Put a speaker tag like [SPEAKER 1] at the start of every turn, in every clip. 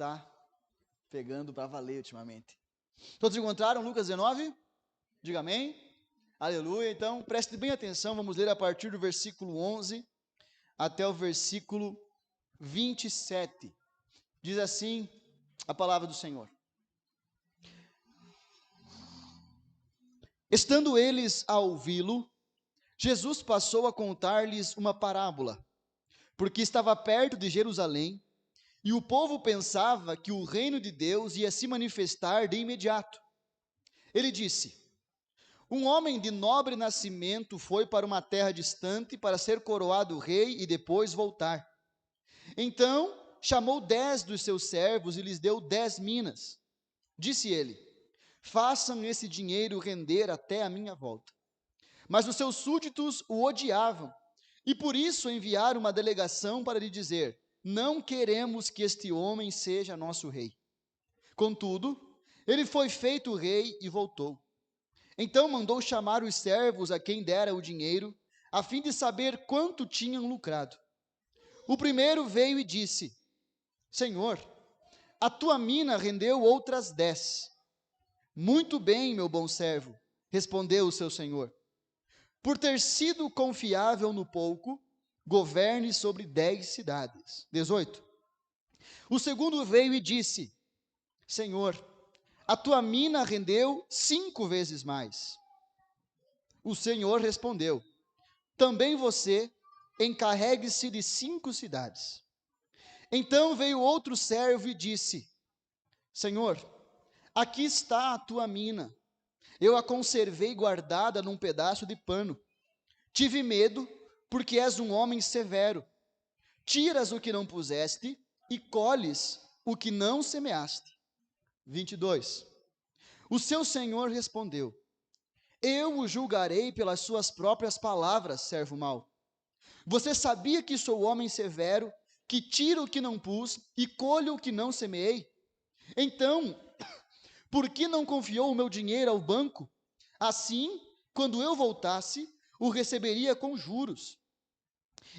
[SPEAKER 1] está pegando para valer ultimamente. Todos encontraram Lucas 19? Diga amém. Aleluia. Então, preste bem atenção, vamos ler a partir do versículo 11 até o versículo 27. Diz assim a palavra do Senhor. Estando eles a ouvi-lo, Jesus passou a contar-lhes uma parábola, porque estava perto de Jerusalém, e o povo pensava que o reino de Deus ia se manifestar de imediato. Ele disse: um homem de nobre nascimento foi para uma terra distante para ser coroado rei e depois voltar. Então chamou 10 dos seus servos e lhes deu 10 minas. Disse ele: façam esse dinheiro render até a minha volta. Mas os seus súditos o odiavam, e por isso enviaram uma delegação para lhe dizer: não queremos que este homem seja nosso rei. Contudo, ele foi feito rei e voltou. Então mandou chamar os servos a quem dera o dinheiro, a fim de saber quanto tinham lucrado. O primeiro veio e disse: Senhor, a tua mina rendeu outras 10. Muito bem, meu bom servo, respondeu o seu senhor. Por ter sido confiável no pouco, governe sobre 10 cidades. 18. O segundo veio e disse: Senhor, a tua mina rendeu 5 vezes mais. O Senhor respondeu: também você encarregue-se de 5 cidades. Então veio outro servo e disse: Senhor, aqui está a tua mina. Eu a conservei guardada num pedaço de pano. Tive medo, porque és um homem severo. Tiras o que não puseste e colhes o que não semeaste. 22. O seu senhor respondeu: eu o julgarei pelas suas próprias palavras, servo mau. Você sabia que sou homem severo, que tiro o que não pus e colho o que não semeei? Então, por que não confiou o meu dinheiro ao banco? Assim, quando eu voltasse, o receberia com juros.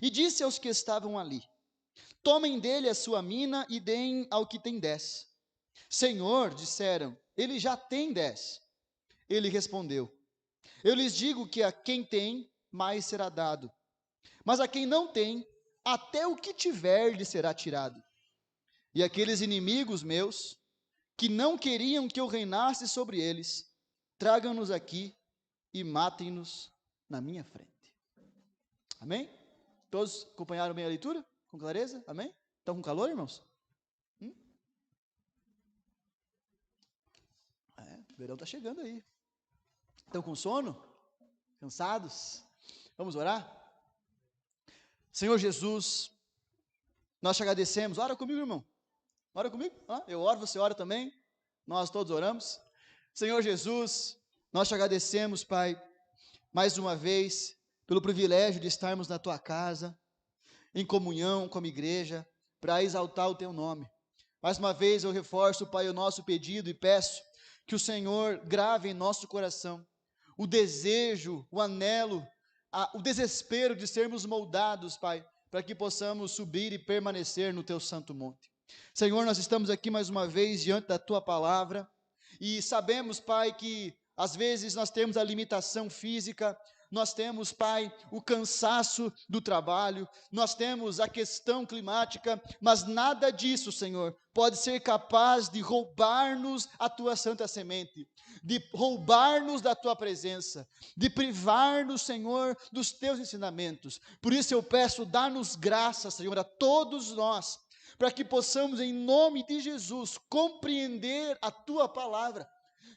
[SPEAKER 1] E disse aos que estavam ali: tomem dele a sua mina e deem ao que tem 10. Senhor, disseram, ele já tem 10. Ele respondeu: eu lhes digo que a quem tem, mais será dado. Mas a quem não tem, até o que tiver lhe será tirado. E aqueles inimigos meus, que não queriam que eu reinasse sobre eles, tragam-nos aqui e matem-nos na minha frente. Amém? Todos acompanharam bem a leitura? Com clareza? Amém? Estão com calor, irmãos? O verão está chegando aí. Estão com sono? Cansados? Vamos orar? Senhor Jesus, nós te agradecemos. Ora comigo, irmão. Ora comigo. Eu oro, você ora também. Nós todos oramos. Senhor Jesus, nós te agradecemos, Pai, mais uma vez, pelo privilégio de estarmos na tua casa, em comunhão como igreja, para exaltar o teu nome. Mais uma vez eu reforço, Pai, o nosso pedido e peço que o Senhor grave em nosso coração o desejo, o anelo, o desespero de sermos moldados, Pai, para que possamos subir e permanecer no teu santo monte. Senhor, nós estamos aqui mais uma vez diante da tua palavra e sabemos, Pai, que às vezes nós temos a limitação física, nós temos, Pai, o cansaço do trabalho, nós temos a questão climática, mas nada disso, Senhor, pode ser capaz de roubar-nos a tua santa semente, de roubar-nos da tua presença, de privar-nos, Senhor, dos teus ensinamentos. Por isso eu peço, dá-nos graça, Senhor, a todos nós, para que possamos, em nome de Jesus, compreender a tua palavra,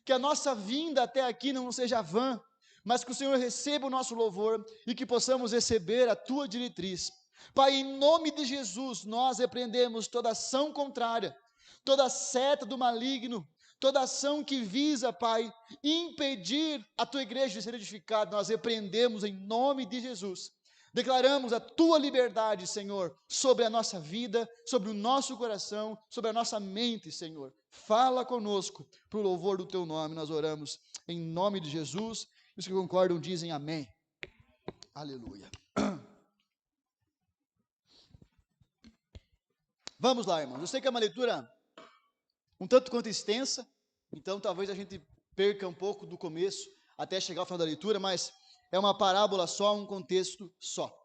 [SPEAKER 1] que a nossa vinda até aqui não seja vã, mas que o Senhor receba o nosso louvor e que possamos receber a tua diretriz. Pai, em nome de Jesus, nós repreendemos toda ação contrária, toda seta do maligno, toda ação que visa, Pai, impedir a tua igreja de ser edificada, nós repreendemos em nome de Jesus. Declaramos a tua liberdade, Senhor, sobre a nossa vida, sobre o nosso coração, sobre a nossa mente, Senhor. Fala conosco, para o louvor do teu nome, nós oramos em nome de Jesus. Os que concordam dizem amém. Aleluia. Vamos lá, irmãos. Eu sei que é uma leitura um tanto quanto extensa, então talvez a gente perca um pouco do começo até chegar ao final da leitura, mas é uma parábola só, um contexto só.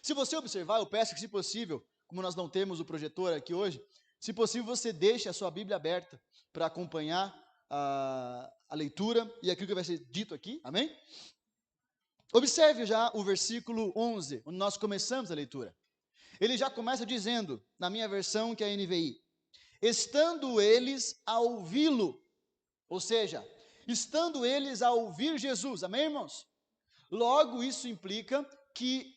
[SPEAKER 1] Se você observar, eu peço que, se possível, como nós não temos o projetor aqui hoje, se possível você deixe a sua Bíblia aberta para acompanhar a leitura e aquilo que vai ser dito aqui, amém? Observe já o versículo 11, onde nós começamos a leitura. Ele já começa dizendo, na minha versão, que é a NVI, estando eles a ouvi-lo, ou seja, estando eles a ouvir Jesus, amém, irmãos? Logo, isso implica que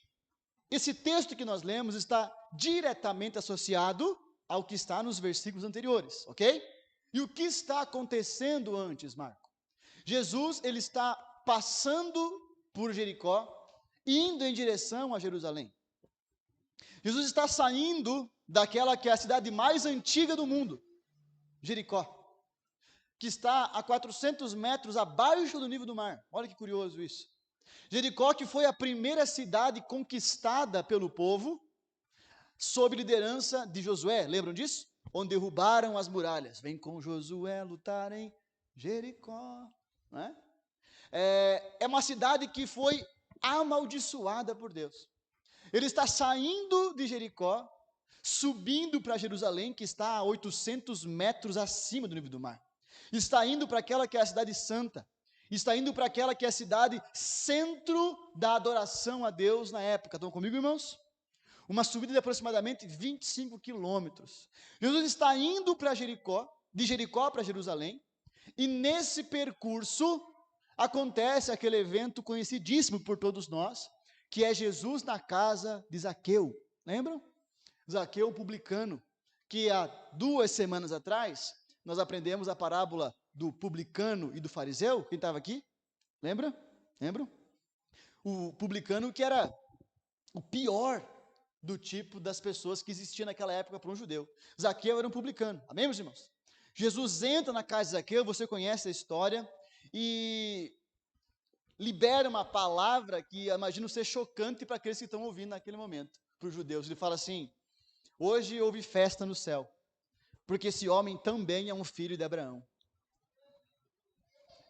[SPEAKER 1] esse texto que nós lemos está diretamente associado ao que está nos versículos anteriores, ok? E o que está acontecendo antes, Marco? Jesus, ele está passando por Jericó, indo em direção a Jerusalém. Jesus está saindo daquela que é a cidade mais antiga do mundo, Jericó, que está a 400 metros abaixo do nível do mar. Olha que curioso isso. Jericó, que foi a primeira cidade conquistada pelo povo, sob liderança de Josué, lembram disso? Onde derrubaram as muralhas. Vem com Josué lutar em Jericó. Não é? É uma cidade que foi amaldiçoada por Deus. Ele está saindo de Jericó, subindo para Jerusalém, que está a 800 metros acima do nível do mar. Está indo para aquela que é a cidade santa. Está indo para aquela que é a cidade centro da adoração a Deus na época. Estão comigo, irmãos? Uma subida de aproximadamente 25 quilômetros. Jesus está indo para Jericó, de Jericó para Jerusalém, e nesse percurso acontece aquele evento conhecidíssimo por todos nós, que é Jesus na casa de Zaqueu. Lembram? Zaqueu, publicano, que há 2 semanas atrás, nós aprendemos a parábola do publicano e do fariseu. Quem estava aqui? Lembra? Lembram? O publicano, que era o pior do tipo das pessoas que existia naquela época para um judeu. Zaqueu era um publicano. Amém, meus irmãos? Jesus entra na casa de Zaqueu, você conhece a história, e libera uma palavra que imagino ser chocante para aqueles que estão ouvindo naquele momento, para os judeus. Ele fala assim: hoje houve festa no céu, porque esse homem também é um filho de Abraão.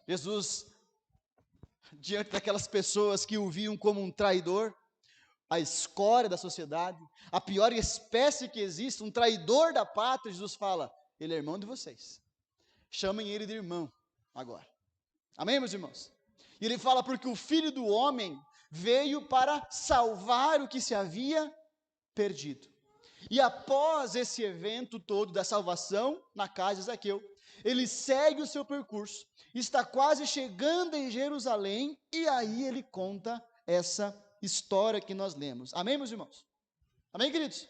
[SPEAKER 1] Jesus, diante daquelas pessoas que o viam como um traidor, a escória da sociedade, a pior espécie que existe, um traidor da pátria, Jesus fala: ele é irmão de vocês, chamem ele de irmão agora. Amém, meus irmãos? E ele fala: porque o Filho do Homem veio para salvar o que se havia perdido. E após esse evento todo da salvação na casa de Zaqueu, ele segue o seu percurso, está quase chegando em Jerusalém, e aí ele conta essa história que nós lemos. Amém, meus irmãos? Amém, queridos?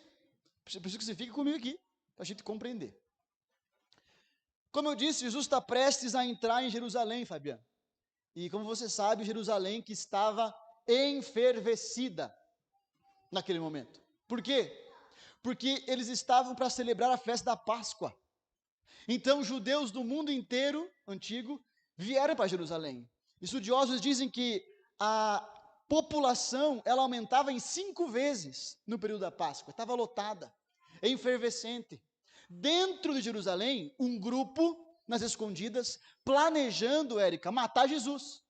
[SPEAKER 1] Preciso que você fique comigo aqui, para a gente compreender. Como eu disse, Jesus está prestes a entrar em Jerusalém, Fabiano. E como você sabe, Jerusalém que estava enfervecida naquele momento. Por quê? Porque eles estavam para celebrar a festa da Páscoa. Então, judeus do mundo inteiro, antigo, vieram para Jerusalém. Estudiosos dizem que a população, ela aumentava em 5 vezes no período da Páscoa. Estava lotada, efervescente. Dentro de Jerusalém, um grupo, nas escondidas, planejando, Érica, matar Jesus.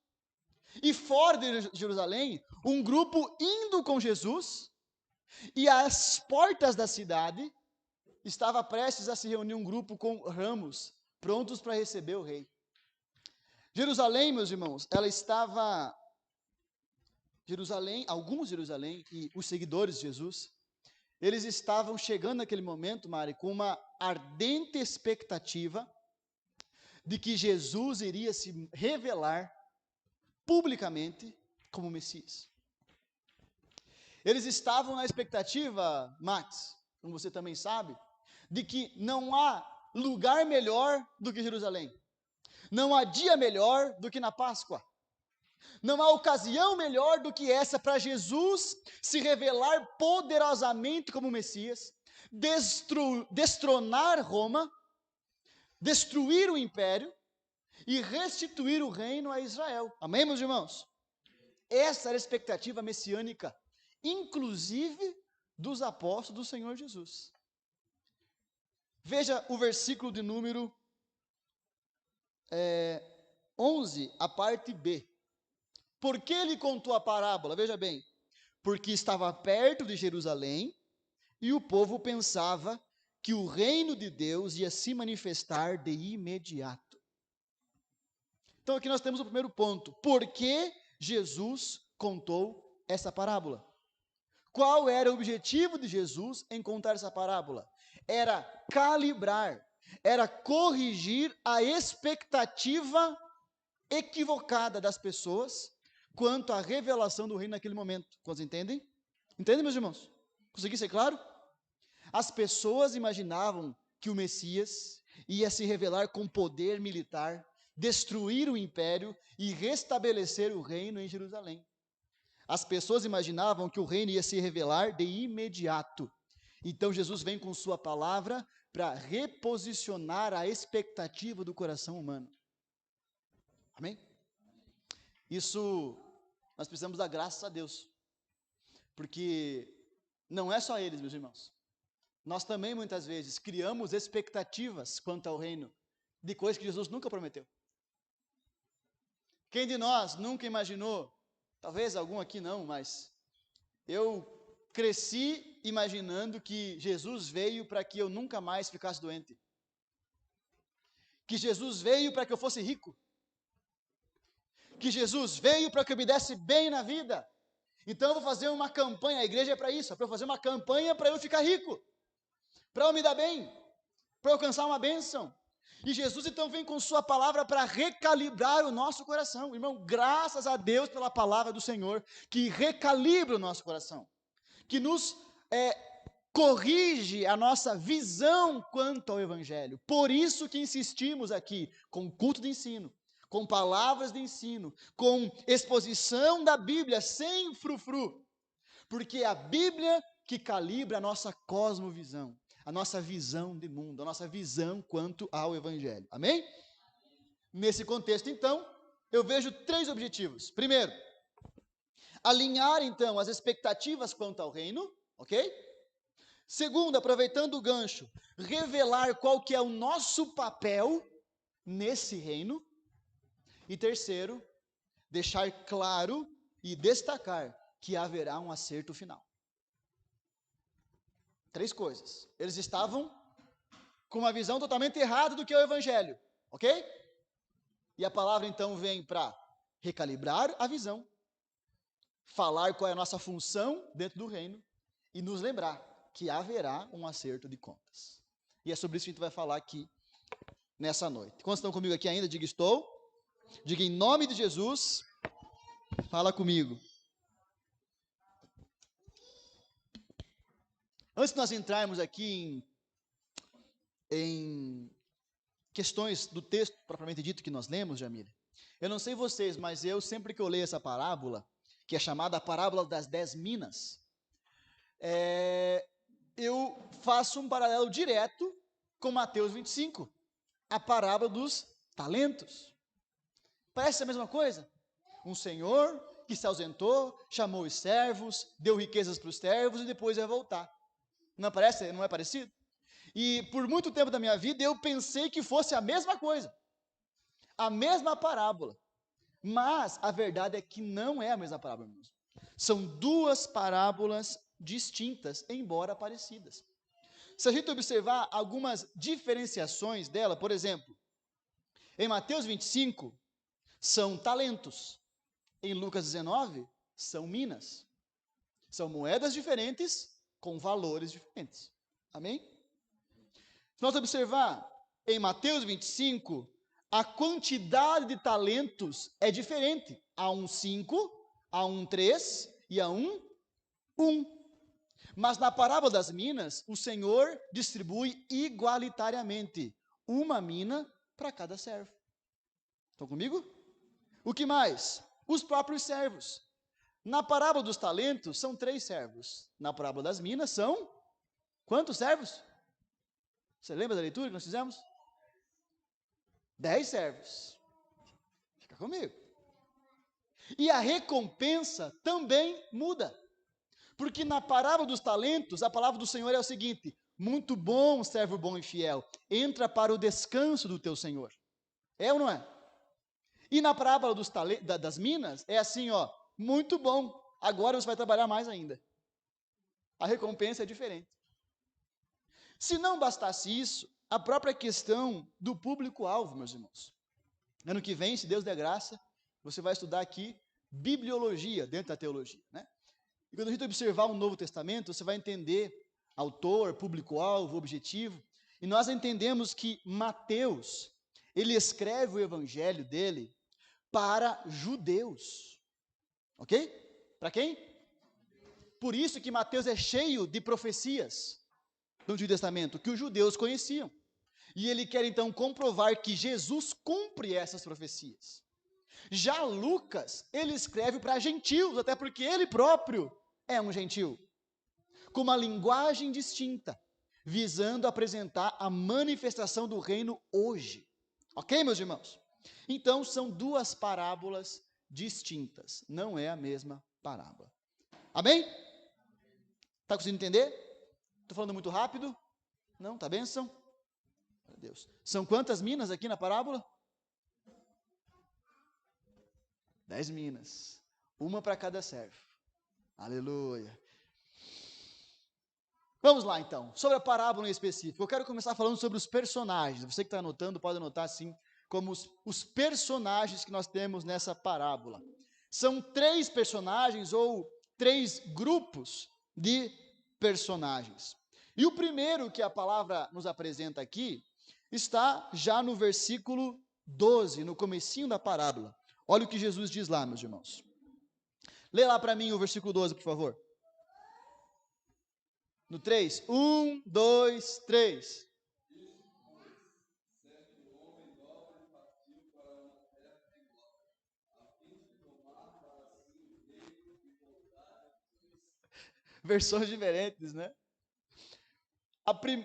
[SPEAKER 1] E fora de Jerusalém, um grupo indo com Jesus, e às portas da cidade, estava prestes a se reunir um grupo com ramos, prontos para receber o rei. Jerusalém, meus irmãos, ela estava... alguns de Jerusalém e os seguidores de Jesus, eles estavam chegando naquele momento, Mari, com uma ardente expectativa de que Jesus iria se revelar publicamente como Messias. Eles estavam na expectativa, Max, como você também sabe, de que não há lugar melhor do que Jerusalém. Não há dia melhor do que na Páscoa. Não há ocasião melhor do que essa para Jesus se revelar poderosamente como Messias, destronar Roma, destruir o império e restituir o reino a Israel. Amém, meus irmãos? Essa era a expectativa messiânica, inclusive dos apóstolos do Senhor Jesus. Veja o versículo de número 11, a parte B. Por que ele contou a parábola? Veja bem, porque estava perto de Jerusalém e o povo pensava que o reino de Deus ia se manifestar de imediato. Então aqui nós temos o primeiro ponto. Por que Jesus contou essa parábola? Qual era o objetivo de Jesus em contar essa parábola? Era calibrar, era corrigir a expectativa equivocada das pessoas quanto à revelação do reino naquele momento. Quantos entendem? Entendem, meus irmãos? Consegui ser claro? As pessoas imaginavam que o Messias ia se revelar com poder militar, destruir o império e restabelecer o reino em Jerusalém. As pessoas imaginavam que o reino ia se revelar de imediato. Então Jesus vem com sua palavra para reposicionar a expectativa do coração humano. Amém? Isso, nós precisamos dar graças a Deus. Porque não é só eles, meus irmãos. Nós também, muitas vezes, criamos expectativas quanto ao reino, de coisas que Jesus nunca prometeu. Quem de nós nunca imaginou, talvez algum aqui não, mas eu cresci imaginando que Jesus veio para que eu nunca mais ficasse doente. Que Jesus veio para que eu fosse rico. Que Jesus veio para que eu me desse bem na vida. Então eu vou fazer uma campanha, a igreja é para isso, é para eu fazer uma campanha para eu ficar rico, para eu me dar bem, para eu alcançar uma bênção. E Jesus então vem com sua palavra para recalibrar o nosso coração. Irmão, graças a Deus pela palavra do Senhor, que recalibra o nosso coração, que nos corrige a nossa visão quanto ao Evangelho. Por isso que insistimos aqui com culto de ensino, com palavras de ensino, com exposição da Bíblia sem frufru, porque é a Bíblia que calibra a nossa cosmovisão, a nossa visão de mundo, a nossa visão quanto ao Evangelho. Amém? Nesse contexto, então, eu vejo 3 objetivos. Primeiro, alinhar, então, as expectativas quanto ao reino, ok? Segundo, aproveitando o gancho, revelar qual que é o nosso papel nesse reino. E terceiro, deixar claro e destacar que haverá um acerto final. 3 coisas. Eles estavam com uma visão totalmente errada do que é o Evangelho, ok? E a palavra então vem para recalibrar a visão, falar qual é a nossa função dentro do reino e nos lembrar que haverá um acerto de contas. E é sobre isso que a gente vai falar aqui nessa noite. Quantos estão comigo aqui ainda? Diga estou. Diga em nome de Jesus, fala comigo. Antes de nós entrarmos aqui em questões do texto propriamente dito que nós lemos, Jamília, eu não sei vocês, mas eu sempre que eu leio essa parábola, que é chamada a parábola das 10 minas, eu faço um paralelo direto com Mateus 25, a parábola dos talentos. Parece a mesma coisa? Um senhor que se ausentou, chamou os servos, deu riquezas para os servos e depois ia voltar. Não parece? Não é parecido? E por muito tempo da minha vida eu pensei que fosse a mesma coisa, a mesma parábola. Mas a verdade é que não é a mesma parábola, irmãos. São 2 parábolas distintas, embora parecidas. Se a gente observar algumas diferenciações dela, por exemplo, em Mateus 25, são talentos. Em Lucas 19, são minas. São moedas diferentes com valores diferentes. Amém? Se nós observar em Mateus 25, a quantidade de talentos é diferente. Há um 5, há um 3 e há um 1. Mas na parábola das minas, o Senhor distribui igualitariamente uma mina para cada servo. Estão comigo? O que mais? Os próprios servos. Na parábola dos talentos, são 3 servos. Na parábola das minas, são quantos servos? Você lembra da leitura que nós fizemos? 10 servos. Fica comigo. E a recompensa também muda. Porque na parábola dos talentos, a palavra do Senhor é o seguinte: Muito bom, servo bom e fiel, entra para o descanso do teu Senhor. É ou não é? E na parábola das minas, é assim, ó, muito bom, agora você vai trabalhar mais ainda. A recompensa é diferente. Se não bastasse isso, a própria questão do público-alvo, meus irmãos. Ano que vem, se Deus der graça, você vai estudar aqui bibliologia dentro da teologia, né? E quando a gente observar o Novo Testamento, você vai entender autor, público-alvo, objetivo, e nós entendemos que Mateus, ele escreve o evangelho dele para judeus, ok? Para quem? Por isso que Mateus é cheio de profecias do Antigo Testamento, que os judeus conheciam. E ele quer então comprovar que Jesus cumpre essas profecias. Já Lucas, ele escreve para gentios, até porque ele próprio é um gentil, com uma linguagem distinta, visando apresentar a manifestação do reino hoje. Ok, meus irmãos? Então, são duas parábolas distintas, não é a mesma parábola. Amém? Está conseguindo entender? Estou falando muito rápido? Não? Tá bênção? Meu Deus. São quantas minas aqui na parábola? 10 minas. Uma para cada servo. Aleluia. Vamos lá então, sobre a parábola em específico. Eu quero começar falando sobre os personagens. Você que está anotando, pode anotar assim, como os personagens que nós temos nessa parábola. São 3 personagens ou 3 grupos de personagens. E o primeiro que a palavra nos apresenta aqui está já no versículo 12, no comecinho da parábola. Olha o que Jesus diz lá, meus irmãos. Lê lá para mim o versículo 12, por favor. No 3. 1, 2, 3. Versões diferentes, né?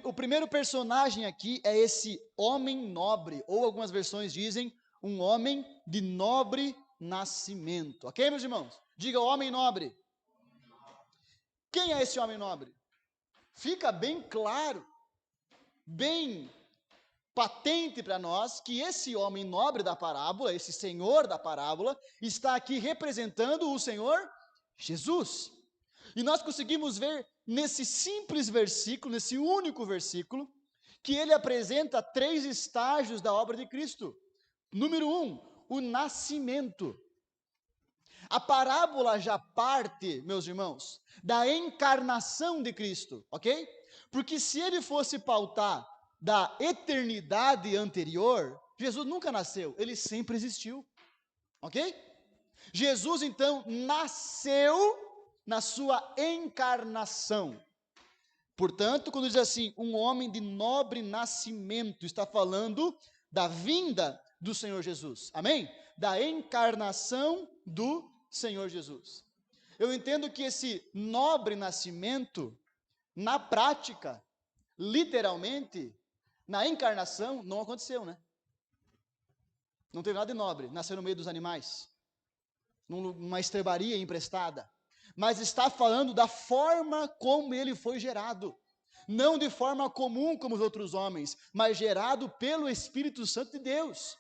[SPEAKER 1] O primeiro personagem aqui é esse homem nobre, ou algumas versões dizem, um homem de nobre nascimento. Ok, meus irmãos? Diga homem nobre. Quem é esse homem nobre? Fica bem claro, bem patente para nós que esse homem nobre da parábola, esse senhor da parábola, está aqui representando o Senhor Jesus. E nós conseguimos ver nesse simples versículo, nesse único versículo, que ele apresenta 3 estágios da obra de Cristo. Número 1, o nascimento. A parábola já parte, meus irmãos, da encarnação de Cristo, ok? Porque se ele fosse pautar da eternidade anterior, Jesus nunca nasceu, ele sempre existiu, ok? Jesus então nasceu na sua encarnação. Portanto, quando diz assim, um homem de nobre nascimento, está falando da vinda do Senhor Jesus, amém? Da encarnação do Senhor Jesus. Eu entendo que esse nobre nascimento, na prática, literalmente, na encarnação, não aconteceu, né? Não teve nada de nobre, nasceu no meio dos animais, numa estrebaria emprestada. Mas está falando da forma como ele foi gerado. Não de forma comum como os outros homens, mas gerado pelo Espírito Santo de Deus.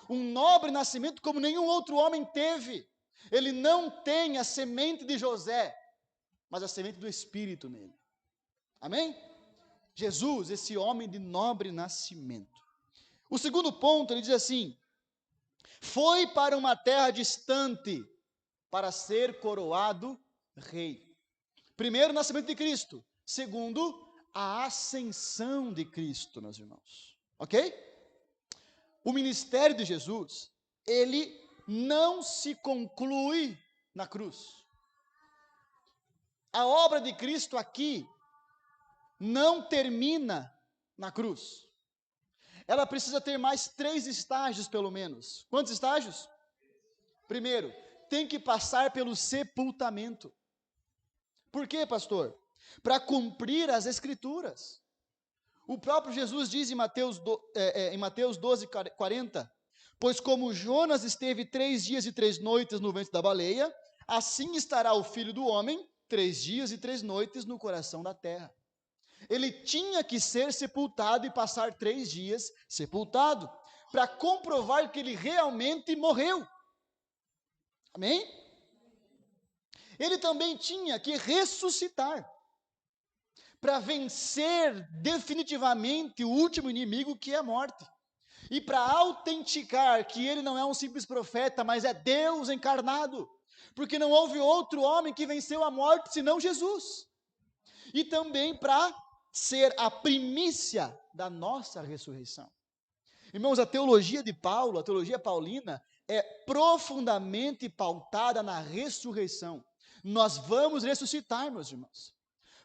[SPEAKER 1] Um nobre nascimento como nenhum outro homem teve. Ele não tem a semente de José, mas a semente do Espírito nele. Amém? Jesus, esse homem de nobre nascimento. O segundo ponto, ele diz assim: foi para uma terra distante para ser coroado rei. Primeiro, o nascimento de Cristo. Segundo, a ascensão de Cristo, meus irmãos. Ok? O ministério de Jesus, ele não se conclui na cruz. A obra de Cristo aqui não termina na cruz. Ela precisa ter mais 3 estágios, pelo menos. Quantos estágios? Primeiro, tem que passar pelo sepultamento. Por quê, pastor? Para cumprir as Escrituras. O próprio Jesus diz em Mateus 12:40, pois como Jonas esteve 3 dias e 3 noites no ventre da baleia, assim estará o Filho do Homem 3 dias e 3 noites no coração da terra. Ele tinha que ser sepultado e passar 3 dias sepultado, para comprovar que ele realmente morreu. Amém? Ele também tinha que ressuscitar, para vencer definitivamente o último inimigo, que é a morte. E para autenticar que ele não é um simples profeta, mas é Deus encarnado. Porque não houve outro homem que venceu a morte senão Jesus. E também para ser a primícia da nossa ressurreição. Irmãos, a teologia de Paulo, a teologia paulina, é profundamente pautada na ressurreição. Nós vamos ressuscitar, meus irmãos.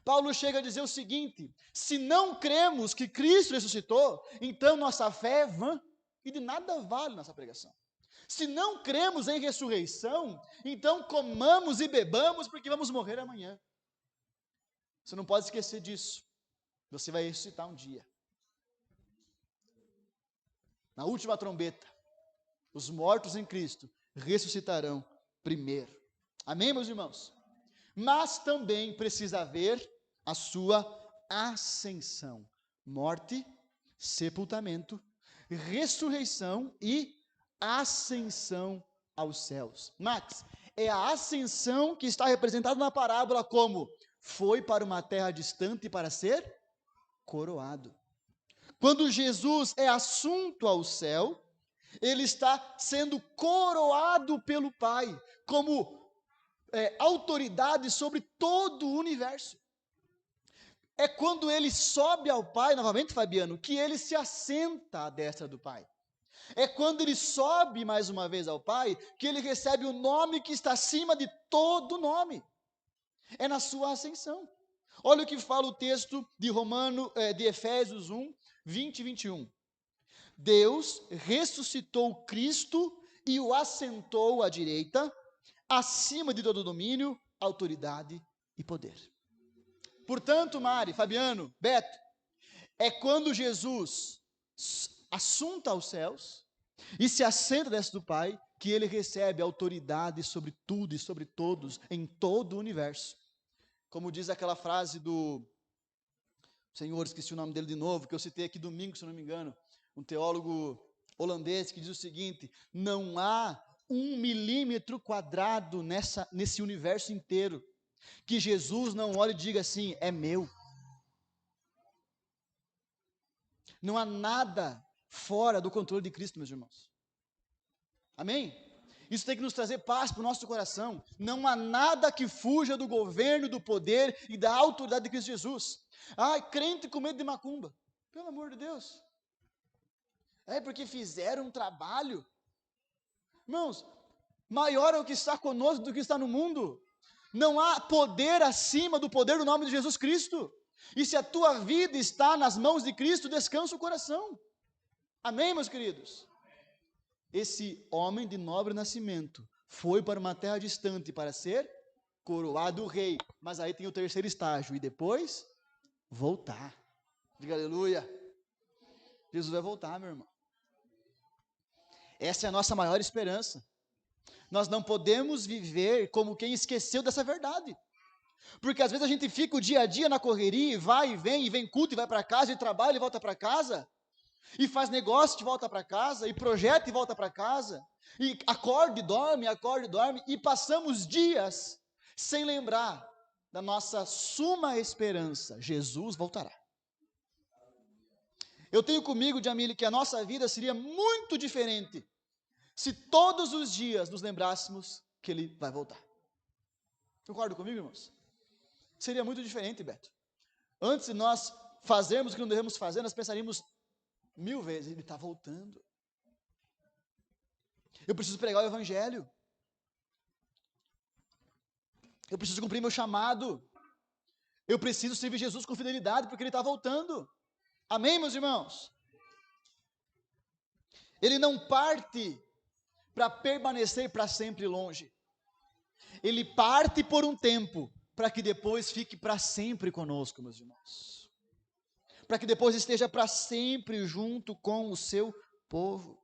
[SPEAKER 1] Paulo chega a dizer o seguinte: se não cremos que Cristo ressuscitou, então nossa fé é vã e de nada vale nossa pregação. Se não cremos em ressurreição, então comamos e bebamos porque vamos morrer amanhã. Você não pode esquecer disso. Você vai ressuscitar um dia. Na última trombeta, os mortos em Cristo ressuscitarão primeiro. Amém, meus irmãos? Mas também precisa haver a sua ascensão, morte, sepultamento, ressurreição e ascensão aos céus. Max, é a ascensão que está representada na parábola como foi para uma terra distante para ser coroado. Quando Jesus é assunto ao céu, ele está sendo coroado pelo Pai, como autoridade sobre todo o universo. É quando ele sobe ao Pai, novamente, Fabiano, que ele se assenta à destra do Pai. É quando ele sobe mais uma vez ao Pai, que ele recebe o nome que está acima de todo nome. É na sua ascensão. Olha o que fala o texto de Efésios 1, 20 e 21. Deus ressuscitou Cristo e o assentou à direita, acima de todo domínio, autoridade e poder. Portanto, Mari, Fabiano, Beto, é quando Jesus assunta aos céus e se assenta destra do Pai, que ele recebe autoridade sobre tudo e sobre todos, em todo o universo. Como diz aquela frase do Senhor, esqueci o nome dele de novo, que eu citei aqui domingo, se não me engano, um teólogo holandês que diz o seguinte: não há 1 milímetro quadrado nesse universo inteiro que Jesus não olhe e diga assim, é meu. Não há nada fora do controle de Cristo, meus irmãos. Amém? Isso tem que nos trazer paz para o nosso coração. Não há nada que fuja do governo, do poder e da autoridade de Cristo Jesus. Ai, crente com medo de macumba. Pelo amor de Deus. É porque fizeram um trabalho. Irmãos, maior é o que está conosco do que está no mundo. Não há poder acima do poder do nome de Jesus Cristo. E se a tua vida está nas mãos de Cristo, descansa o coração. Amém, meus queridos? Esse homem de nobre nascimento foi para uma terra distante para ser coroado rei. Mas aí tem o terceiro estágio. E depois, voltar. Diga aleluia. Jesus vai voltar, meu irmão. Essa é a nossa maior esperança. Nós não podemos viver como quem esqueceu dessa verdade. Porque às vezes a gente fica o dia a dia na correria, e vem culto e vai para casa, e trabalha e volta para casa, e faz negócio e volta para casa, e projeta e volta para casa, e acorda e dorme, e passamos dias sem lembrar da nossa suma esperança: Jesus voltará. Eu tenho comigo, Jamile, que a nossa vida seria muito diferente se todos os dias nos lembrássemos que Ele vai voltar. Concorda comigo, irmãos? Seria muito diferente, Beto. Antes de nós fazermos o que não devemos fazer, nós pensaríamos 1000 vezes: Ele está voltando. Eu preciso pregar o Evangelho. Eu preciso cumprir meu chamado. Eu preciso servir Jesus com fidelidade, porque Ele está voltando. Amém, meus irmãos? Ele não parte para permanecer para sempre longe. Ele parte por um tempo, para que depois fique para sempre conosco, meus irmãos. Para que depois esteja para sempre junto com o seu povo.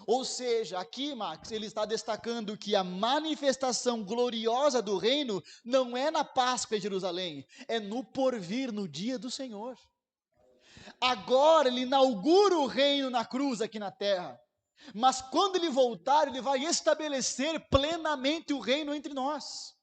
[SPEAKER 1] Ou seja, aqui, Max, ele está destacando que a manifestação gloriosa do reino não é na Páscoa em Jerusalém, é no porvir, no dia do Senhor. Agora ele inaugura o reino na cruz aqui na terra, mas quando ele voltar, ele vai estabelecer plenamente o reino entre nós.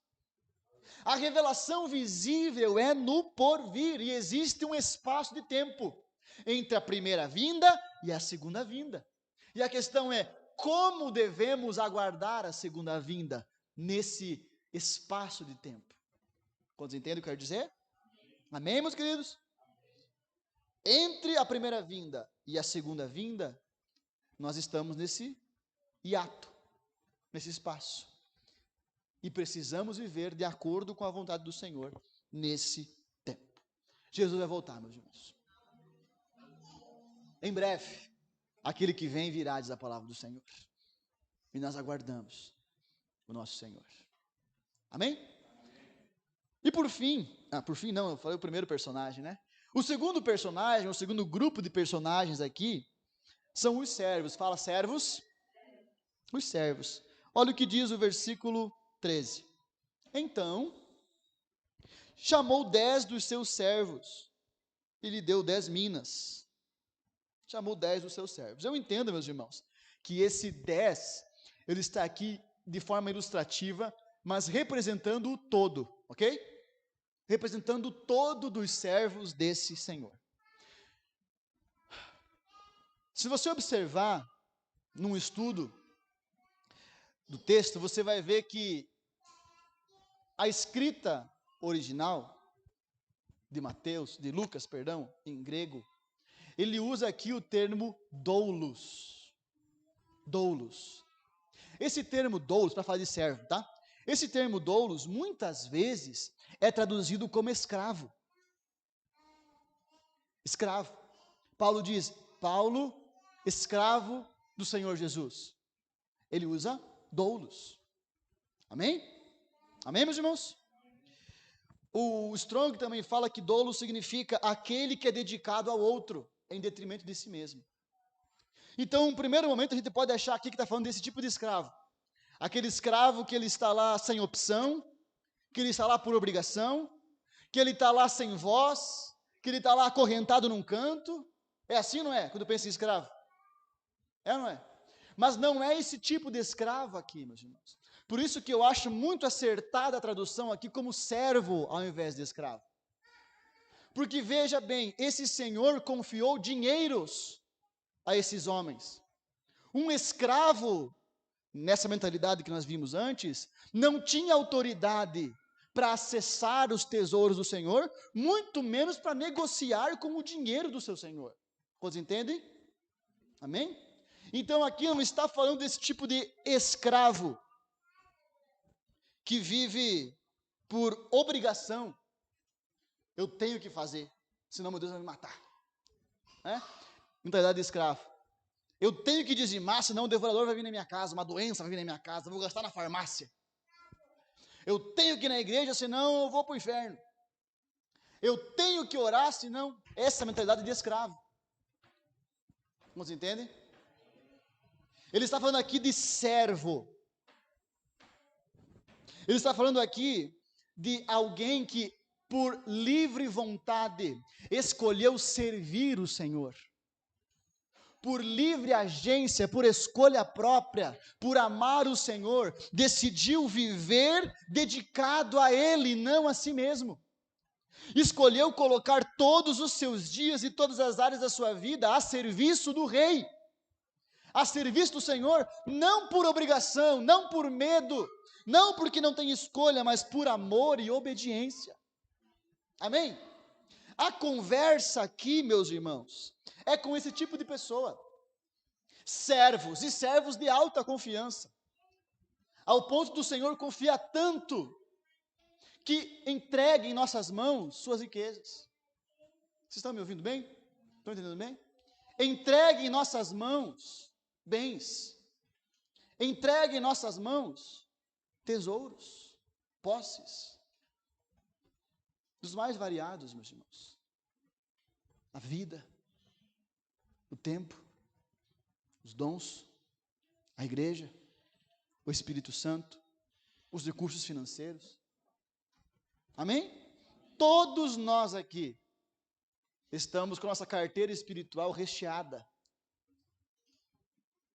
[SPEAKER 1] A revelação visível é no porvir, e existe um espaço de tempo entre a primeira vinda e a segunda vinda. E a questão é, como devemos aguardar a segunda vinda nesse espaço de tempo? Quantos entendem o que eu quero dizer? Amém, meus queridos? Entre a primeira vinda e a segunda vinda, nós estamos nesse hiato, nesse espaço. E precisamos viver de acordo com a vontade do Senhor nesse tempo. Jesus vai voltar, meus irmãos. Em breve, aquele que vem virá, diz a palavra do Senhor. E nós aguardamos o nosso Senhor. Amém? E por fim não, eu falei o primeiro personagem, né? O segundo personagem, o segundo grupo de personagens aqui, são os servos. Fala, servos. Os servos. Olha o que diz o versículo 13. Então, chamou 10 dos seus servos e lhe deu 10 minas. Chamou 10 dos seus servos. Eu entendo, meus irmãos, que esse 10, ele está aqui de forma ilustrativa, mas representando o todo, ok? Representando o todo dos servos desse Senhor. Se você observar num estudo do texto, você vai ver que a escrita original de Lucas, em grego, ele usa aqui o termo doulos. Doulos. Esse termo doulos, para falar de servo, tá? Esse termo doulos, muitas vezes, é traduzido como escravo. Escravo. Paulo diz, Paulo, escravo do Senhor Jesus. Ele usa doulos. Amém? Amém, meus irmãos? O Strong também fala que dolo significa aquele que é dedicado ao outro, em detrimento de si mesmo. Então, no primeiro momento, a gente pode achar aqui que está falando desse tipo de escravo. Aquele escravo que ele está lá sem opção, que ele está lá por obrigação, que ele está lá sem voz, que ele está lá acorrentado num canto. É assim, não é? Quando pensa em escravo. É ou não é? Mas não é esse tipo de escravo aqui, meus irmãos. Por isso que eu acho muito acertada a tradução aqui como servo ao invés de escravo. Porque veja bem, esse Senhor confiou dinheiros a esses homens. Um escravo, nessa mentalidade que nós vimos antes, não tinha autoridade para acessar os tesouros do Senhor, muito menos para negociar com o dinheiro do seu Senhor. Vocês entendem? Amém? Então aqui não está falando desse tipo de escravo que vive por obrigação. Eu tenho que fazer, senão meu Deus vai me matar. Mentalidade de escravo. Eu tenho que dizimar, senão o devorador vai vir na minha casa, uma doença vai vir na minha casa, eu vou gastar na farmácia. Eu tenho que ir na igreja, senão eu vou para o inferno. Eu tenho que orar, senão... Essa é a mentalidade de escravo. Vocês entendem? Ele está falando aqui de servo. Ele está falando aqui de alguém que, por livre vontade, escolheu servir o Senhor. Por livre agência, por escolha própria, por amar o Senhor, decidiu viver dedicado a Ele, não a si mesmo. Escolheu colocar todos os seus dias e todas as áreas da sua vida a serviço do Rei, a serviço do Senhor, não por obrigação, não por medo, não porque não tem escolha, mas por amor e obediência. Amém? A conversa aqui, meus irmãos, é com esse tipo de pessoa. Servos, e servos de alta confiança, ao ponto do Senhor confiar tanto, que entregue em nossas mãos suas riquezas. Vocês estão me ouvindo bem? Estão entendendo bem? Entregue em nossas mãos bens. Entregue em nossas mãos tesouros, posses, dos mais variados, meus irmãos. A vida, o tempo, os dons, A igreja, o Espírito Santo, os recursos financeiros. Amém? Todos nós aqui estamos com nossa carteira espiritual recheada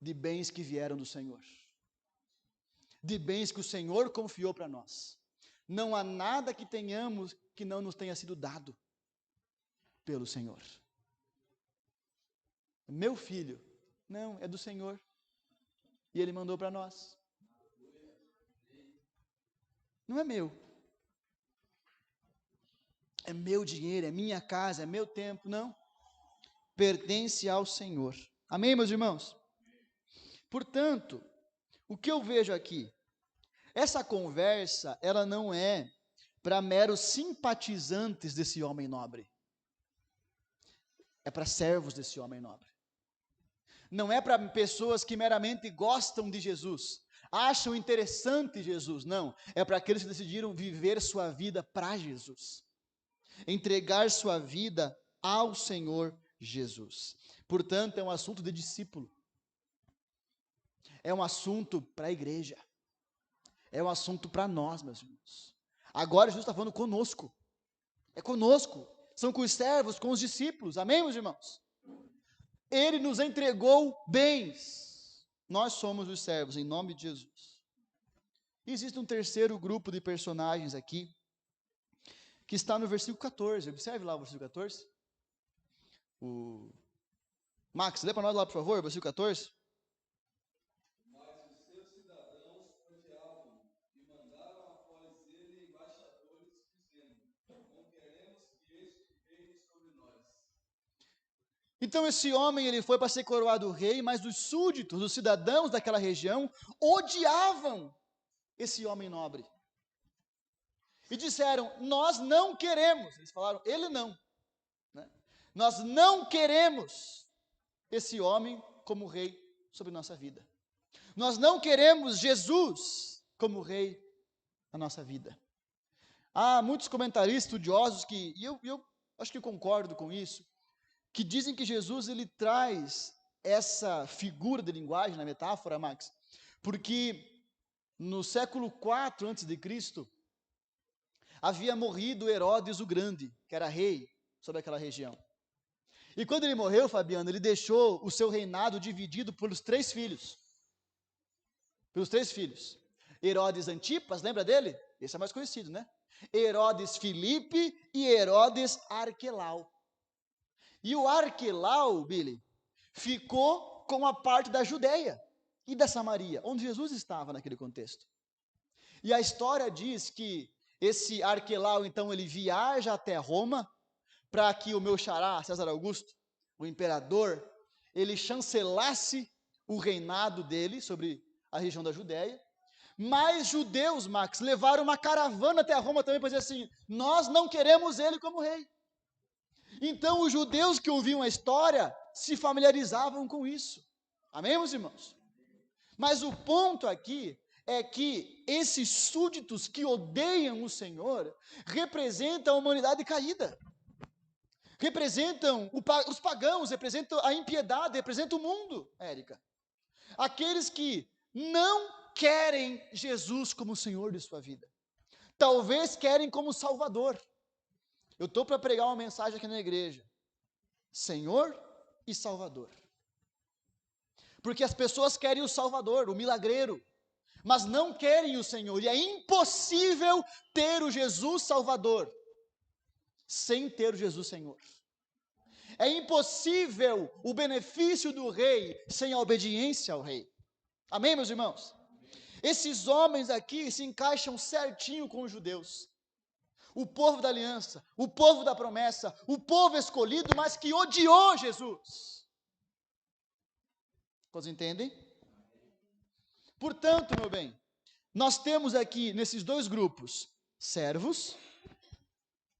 [SPEAKER 1] de bens que vieram do Senhor, de bens que o Senhor confiou para nós. Não há nada que tenhamos que não nos tenha sido dado pelo Senhor. Meu filho, não, é do Senhor, e Ele mandou para nós. Não é meu. É meu dinheiro, é minha casa, é meu tempo, não. Pertence ao Senhor. Amém, meus irmãos? Portanto, o que eu vejo aqui? Essa conversa, ela não é para meros simpatizantes desse homem nobre. É para servos desse homem nobre. Não é para pessoas que meramente gostam de Jesus, acham interessante Jesus, não. É para aqueles que decidiram viver sua vida para Jesus. Entregar sua vida ao Senhor Jesus. Portanto, é um assunto de discípulo. É um assunto para a igreja. É um assunto para nós, meus irmãos. Agora Jesus está falando conosco. É conosco. São com os servos, com os discípulos. Amém, meus irmãos? Ele nos entregou bens. Nós somos os servos, em nome de Jesus. E existe um terceiro grupo de personagens aqui, que está no versículo 14. Observe lá o versículo 14. Max, lê para nós lá, por favor, o versículo 14.
[SPEAKER 2] Mas os seus cidadãos odiavam e mandaram após ele embaixadores, dizendo: não queremos que este reine sobre nós.
[SPEAKER 1] Então esse homem, ele foi para ser coroado rei, mas os súditos, os cidadãos daquela região, odiavam esse homem nobre. E disseram, nós não queremos. Eles falaram, ele não. Né? Nós não queremos esse homem como rei sobre nossa vida. Nós não queremos Jesus como rei na nossa vida. Há muitos comentaristas estudiosos que, e eu acho que concordo com isso, que dizem que Jesus ele traz essa figura de linguagem na metáfora, Max, porque no século IV a.C., havia morrido Herodes o Grande, que era rei sobre aquela região. E quando ele morreu, Fabiano, ele deixou o seu reinado dividido pelos três filhos. Pelos três filhos. Herodes Antipas, lembra dele? Esse é mais conhecido, né? Herodes Filipe e Herodes Arquelau. E o Arquelau, Billy, ficou com a parte da Judéia e da Samaria, onde Jesus estava naquele contexto. E a história diz que esse Arquelau, então, ele viaja até Roma, para que o meu xará, César Augusto, o imperador, ele chancelasse o reinado dele sobre a região da Judéia. Mas judeus, Max, levaram uma caravana até Roma também para dizer assim, nós não queremos ele como rei. Então os judeus que ouviam a história se familiarizavam com isso. Amém, meus irmãos? Mas o ponto aqui é que esses súditos que odeiam o Senhor representam a humanidade caída. Representam os pagãos, representam a impiedade, representam o mundo, Érica. Aqueles que não querem Jesus como Senhor de sua vida. Talvez querem como Salvador. Eu estou para pregar uma mensagem aqui na igreja. Senhor e Salvador. Porque as pessoas querem o Salvador, o milagreiro, mas não querem o Senhor. E é impossível ter o Jesus Salvador sem ter o Jesus Senhor. É impossível o benefício do rei sem a obediência ao rei. Amém, meus irmãos? Esses homens aqui se encaixam certinho com os judeus. O povo da aliança, o povo da promessa, o povo escolhido, mas que odiou Jesus. Vocês entendem? Portanto, meu bem, nós temos aqui nesses dois grupos, servos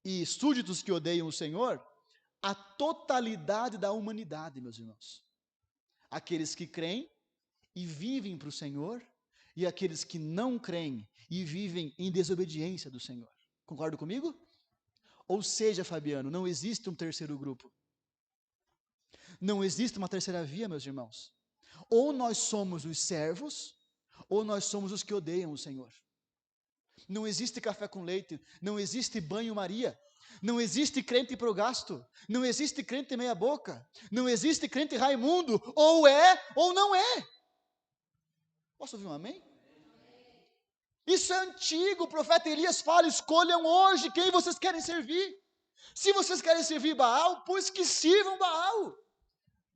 [SPEAKER 1] e súditos que odeiam o Senhor, a totalidade da humanidade, meus irmãos. Aqueles que creem e vivem para o Senhor, e aqueles que não creem e vivem em desobediência do Senhor. Concorda comigo? Ou seja, Fabiano, não existe um terceiro grupo. Não existe uma terceira via, meus irmãos. ou nós somos os servos, ou nós somos os que odeiam o Senhor. Não existe café com leite, não existe banho-maria, não existe crente pro gasto, não existe crente meia boca, não existe crente Raimundo, ou é ou não é. Posso ouvir um amém? Isso é antigo, o profeta Elias fala, escolham hoje quem vocês querem servir. Se vocês querem servir Baal, pois que sirvam Baal.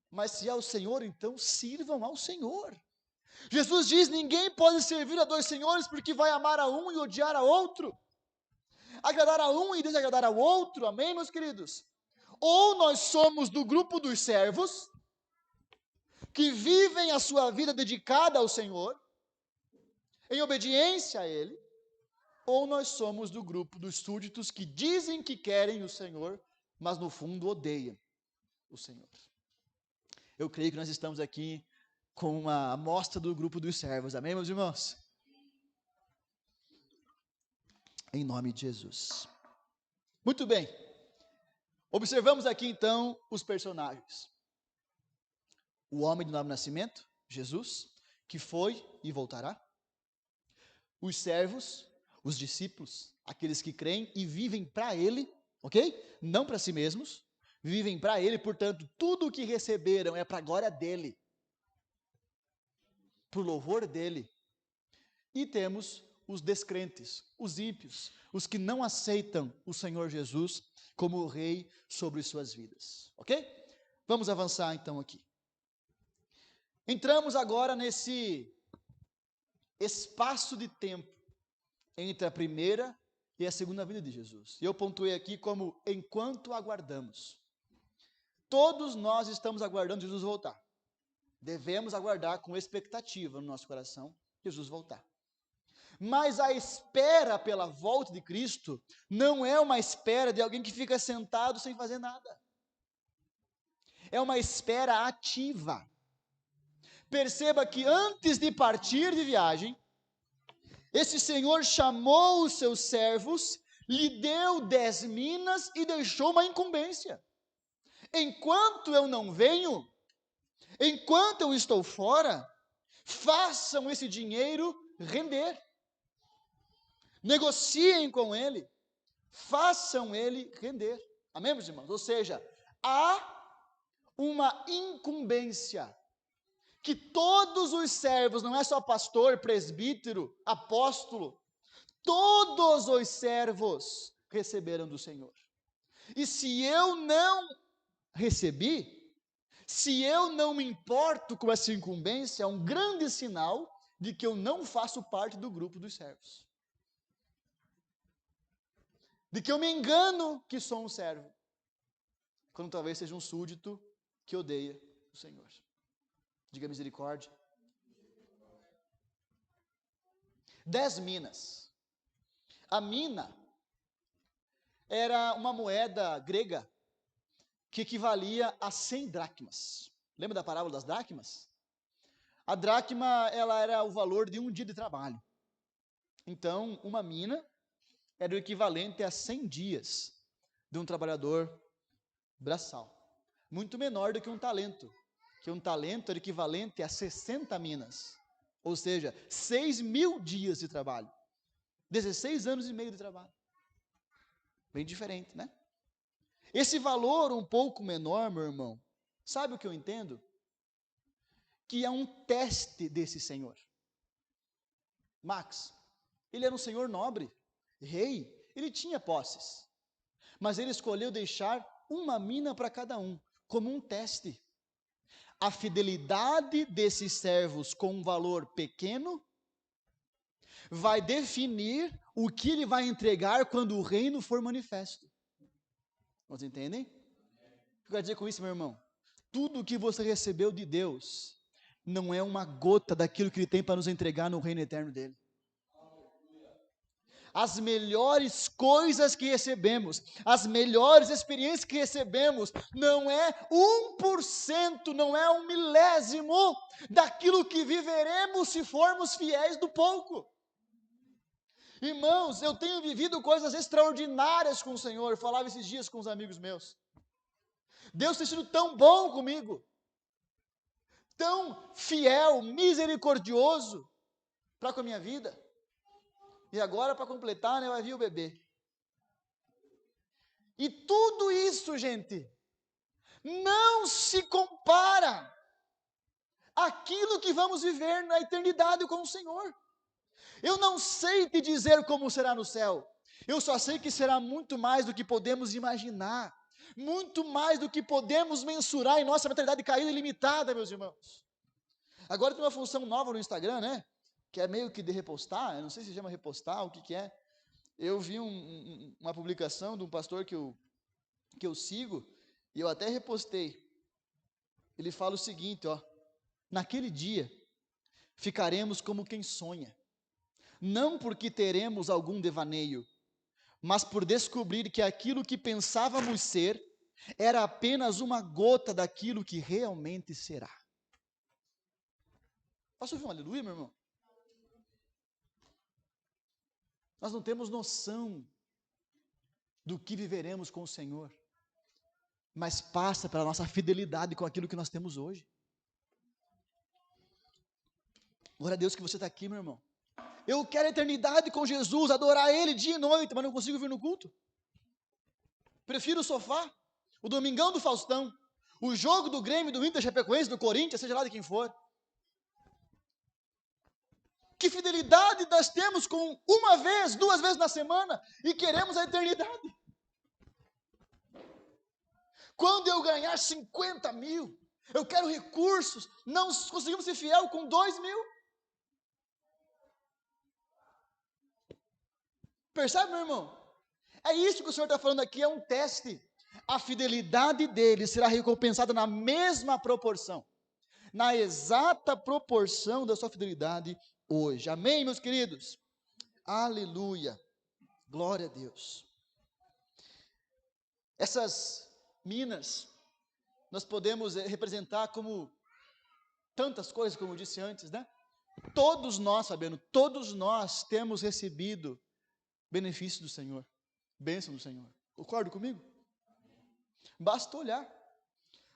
[SPEAKER 1] Mas se é o Senhor, então sirvam ao Senhor. Jesus diz, ninguém pode servir a dois senhores, porque vai amar a um e odiar a outro. Agradar a um e desagradar ao outro, amém, meus queridos? Ou nós somos do grupo dos servos, que vivem a sua vida dedicada ao Senhor, em obediência a Ele, ou nós somos do grupo dos súditos que dizem que querem o Senhor, mas no fundo odeiam o Senhor. Eu creio que nós estamos aqui com uma amostra do grupo dos servos, amém, meus irmãos? Em nome de Jesus. Muito bem, observamos aqui então os personagens. O homem de novo nascimento, Jesus, que foi e voltará. Os servos, os discípulos, aqueles que creem e vivem para Ele, ok? Não para si mesmos, vivem para Ele, portanto, tudo o que receberam é para a glória dEle, para o louvor dEle. E temos os descrentes, os ímpios, os que não aceitam o Senhor Jesus como o Rei sobre suas vidas, ok? Vamos avançar então aqui. Entramos agora nesse espaço de tempo entre a primeira e a segunda vinda de Jesus. E eu pontuei aqui como enquanto aguardamos. Todos nós estamos aguardando Jesus voltar. Devemos aguardar com expectativa no nosso coração Jesus voltar. Mas a espera pela volta de Cristo não é uma espera de alguém que fica sentado sem fazer nada. É uma espera ativa. Perceba que antes de partir de viagem, esse Senhor chamou os seus servos, lhe deu 10 minas e deixou uma incumbência. Enquanto eu não venho, enquanto eu estou fora, façam esse dinheiro render. Negociem com ele, façam ele render. Amém, meus irmãos? Ou seja, há uma incumbência que todos os servos, não é só pastor, presbítero, apóstolo, todos os servos receberam do Senhor. E se eu não recebi, se eu não me importo com essa incumbência, é um grande sinal de que eu não faço parte do grupo dos servos. De que eu me engano que sou um servo, quando talvez seja um súdito que odeia o Senhor. Diga misericórdia. 10 minas. A mina era uma moeda grega que equivalia a 100 dracmas. Lembra da parábola das dracmas? A dracma, ela era o valor de um dia de trabalho. Então, uma mina era o equivalente a 100 dias de um trabalhador braçal. Muito menor do que um talento. Que um talento era equivalente a 60 minas. Ou seja, 6.000 dias de trabalho. 16 anos e meio de trabalho. Bem diferente, né? Esse valor um pouco menor, meu irmão, sabe o que eu entendo? Que é um teste desse Senhor. Max, ele era um senhor nobre, rei, ele tinha posses. Mas ele escolheu deixar uma mina para cada um, como um teste. A fidelidade desses servos com um valor pequeno vai definir o que ele vai entregar quando o reino for manifesto. Vocês entendem? O que eu quero dizer com isso, meu irmão? Tudo o que você recebeu de Deus não é uma gota daquilo que Ele tem para nos entregar no reino eterno dEle. As melhores coisas que recebemos, as melhores experiências que recebemos, não é 1%, não é 1/1000 daquilo que viveremos se formos fiéis do pouco. Irmãos, eu tenho vivido coisas extraordinárias com o Senhor. Eu falava esses dias com os amigos meus. Deus tem sido tão bom comigo. tão fiel, misericordioso para com a minha vida. E agora, para completar, né, vai vir o bebê. E tudo isso, gente, não se compara àquilo que vamos viver na eternidade com o Senhor. Eu não sei te dizer como será no céu. Eu só sei que será muito mais do que podemos imaginar, muito mais do que podemos mensurar em nossa mentalidade caída e limitada, meus irmãos. Agora tem uma função nova no Instagram, né? Que é meio que de repostar, eu não sei se chama repostar, o que é. Eu vi uma publicação de um pastor que eu sigo, e eu até repostei. Ele fala o seguinte, ó: naquele dia, ficaremos como quem sonha, não porque teremos algum devaneio, mas por descobrir que aquilo que pensávamos ser era apenas uma gota daquilo que realmente será. Posso ouvir um aleluia, meu irmão? Nós não temos noção do que viveremos com o Senhor, mas passa pela nossa fidelidade com aquilo que nós temos hoje. Glória a Deus que você está aqui, meu irmão. Eu quero a eternidade com Jesus, adorar Ele dia e noite, mas não consigo vir no culto. Prefiro o sofá, o domingão do Faustão, o jogo do Grêmio, do Inter, Chapecoense, do Corinthians, seja lá de quem for. Que fidelidade nós temos com uma vez, 2 vezes na semana, e queremos a eternidade. Quando eu ganhar 50 mil, eu quero recursos, não conseguimos ser fiel com 2 mil. Percebe, meu irmão? É isso que o Senhor está falando aqui, é um teste. A fidelidade dele será recompensada na mesma proporção, na exata proporção da sua fidelidade hoje. Amém, meus queridos? Aleluia. Glória a Deus. Essas minas, nós podemos representar como tantas coisas, como eu disse antes, né? Todos nós, Fabiano, todos nós temos recebido benefício do Senhor, bênção do Senhor. Concorda comigo? Basta olhar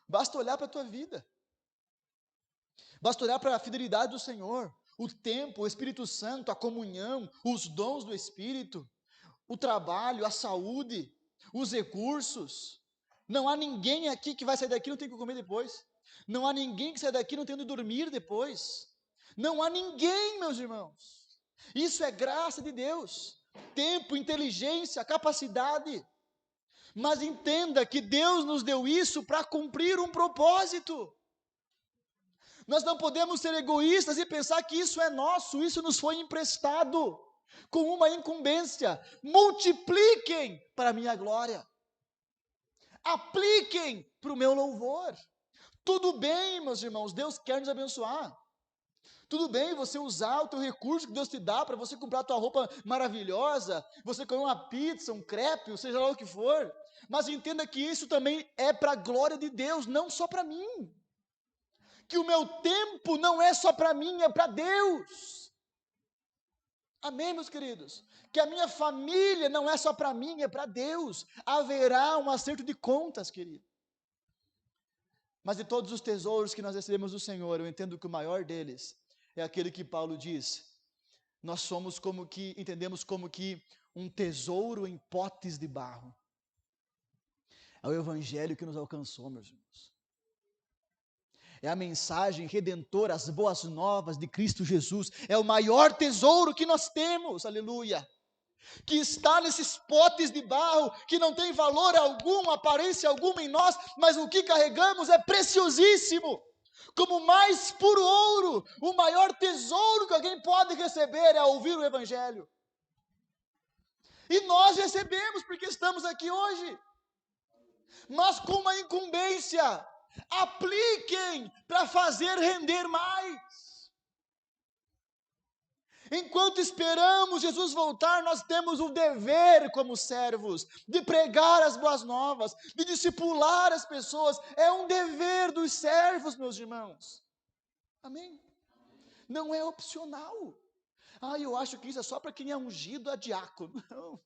[SPEAKER 1] para a tua vida, basta olhar para a fidelidade do Senhor, o tempo, o Espírito Santo, a comunhão, os dons do Espírito, o trabalho, a saúde, os recursos. Não há ninguém aqui que vai sair daqui e não tem o que comer depois. Não há ninguém que sai daqui e não tem onde dormir depois. Não há ninguém, meus irmãos. Isso é graça de Deus. Tempo, inteligência, capacidade. Mas entenda que Deus nos deu isso para cumprir um propósito. Nós não podemos ser egoístas e pensar que isso é nosso, isso nos foi emprestado, com uma incumbência. Multipliquem para a minha glória. Apliquem para o meu louvor. Tudo bem, meus irmãos, Deus quer nos abençoar. Tudo bem você usar o teu recurso que Deus te dá para você comprar a tua roupa maravilhosa, você comer uma pizza, um crepe, ou seja lá o que for, mas entenda que isso também é para a glória de Deus, não só para mim. Que o meu tempo não é só para mim, é para Deus. Amém, meus queridos? Que a minha família não é só para mim, é para Deus. Haverá um acerto de contas, querido. Mas de todos os tesouros que nós recebemos do Senhor, eu entendo que o maior deles é aquele que Paulo diz: nós somos como que, entendemos como que um tesouro em potes de barro. É o evangelho que nos alcançou, meus irmãos. É a mensagem redentora, as boas novas de Cristo Jesus. É o maior tesouro que nós temos, aleluia. Que está nesses potes de barro, que não tem valor algum, aparência alguma em nós, mas o que carregamos é preciosíssimo. Como o mais puro ouro, o maior tesouro que alguém pode receber é ouvir o evangelho. E nós recebemos porque estamos aqui hoje. Mas com uma incumbência, apliquem para fazer render mais. Enquanto esperamos Jesus voltar, nós temos o dever como servos, de pregar as boas novas, de discipular as pessoas. É um dever dos servos, meus irmãos. Amém? Não é opcional. Eu acho que isso é só para quem é ungido a diácono. Não.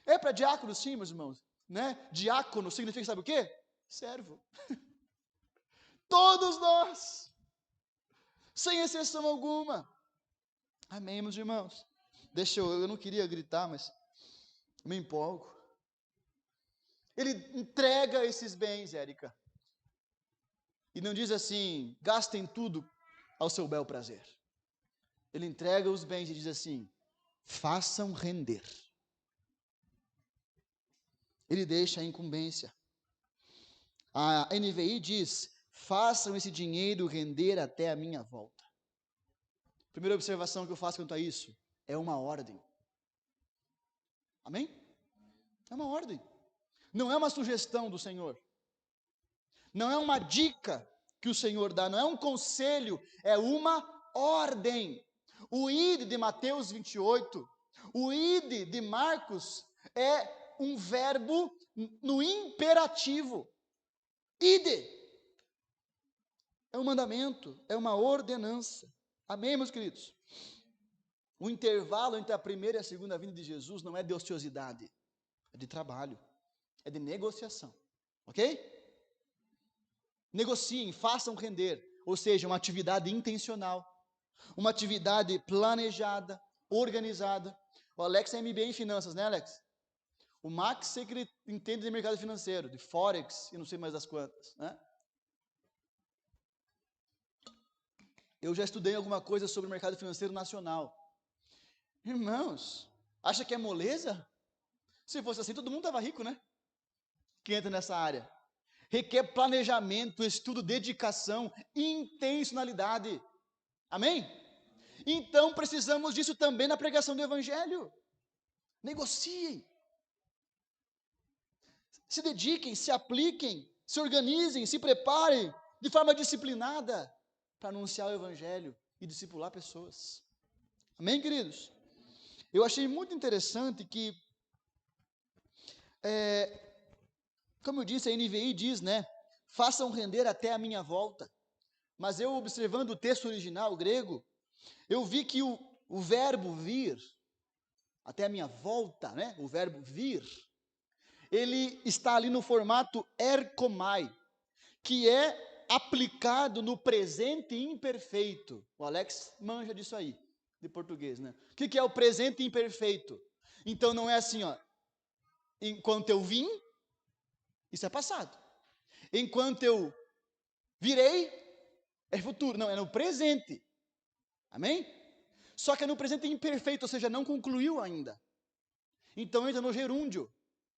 [SPEAKER 1] É para diácono sim, meus irmãos. Né? Diácono significa, sabe o quê? Servo. Todos nós, sem exceção alguma. Amém, meus irmãos? Eu não queria gritar, mas me empolgo. Ele entrega esses bens, Érica. E não diz assim, gastem tudo ao seu bel prazer. Ele entrega os bens e diz assim, façam render. Ele deixa a incumbência. A NVI diz, façam esse dinheiro render até a minha volta. Primeira observação que eu faço quanto a isso, é uma ordem. Amém? É uma ordem. Não é uma sugestão do Senhor. Não é uma dica que o Senhor dá, não é um conselho, é uma ordem. O ide de Mateus 28, o ide de Marcos é um verbo no imperativo. Ide. É um mandamento, é uma ordenança. Amém, meus queridos? O intervalo entre a primeira e a segunda vinda de Jesus não é de ociosidade, é de trabalho, é de negociação. Ok? Negociem, façam render, ou seja, uma atividade intencional, uma atividade planejada, organizada. O Alex é MBA em finanças, né, Alex? O Max, sei que ele entende de mercado financeiro, de Forex, e não sei mais das quantas, né? Eu já estudei alguma coisa sobre o mercado financeiro nacional. Irmãos, acha que é moleza? Se fosse assim, todo mundo estava rico, né? Que entra nessa área. Requer planejamento, estudo, dedicação, intencionalidade. Amém? Então precisamos disso também na pregação do Evangelho. Negociem. Se dediquem, se apliquem, se organizem, se preparem de forma disciplinada para anunciar o Evangelho e discipular pessoas. Amém, queridos? Eu achei muito interessante que, como eu disse, a NVI diz, né? Façam render até a minha volta. Mas eu, observando o texto original grego, eu vi que o verbo vir, até a minha volta, né? O verbo vir, ele está ali no formato erkomai, que é aplicado no presente imperfeito. O Alex manja disso aí, de português, né? O que é o presente imperfeito? Então não é assim, ó, enquanto eu vim, isso é passado. Enquanto eu virei, é futuro. Não, é no presente. Amém? Só que é no presente imperfeito, ou seja, não concluiu ainda. Então entra no gerúndio.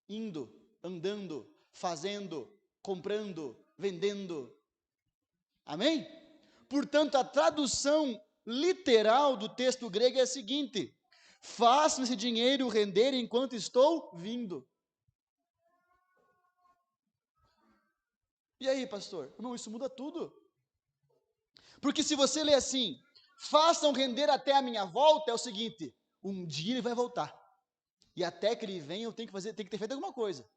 [SPEAKER 1] Indo, andando, fazendo, comprando, vendendo. Amém? Portanto, a tradução literal do texto grego é a seguinte: façam esse dinheiro render enquanto estou vindo. E aí, pastor? Não, isso muda tudo. Porque se você lê assim, façam render até a minha volta, é o seguinte: um dia ele vai voltar. E até que ele venha, eu tenho que ter feito alguma coisa.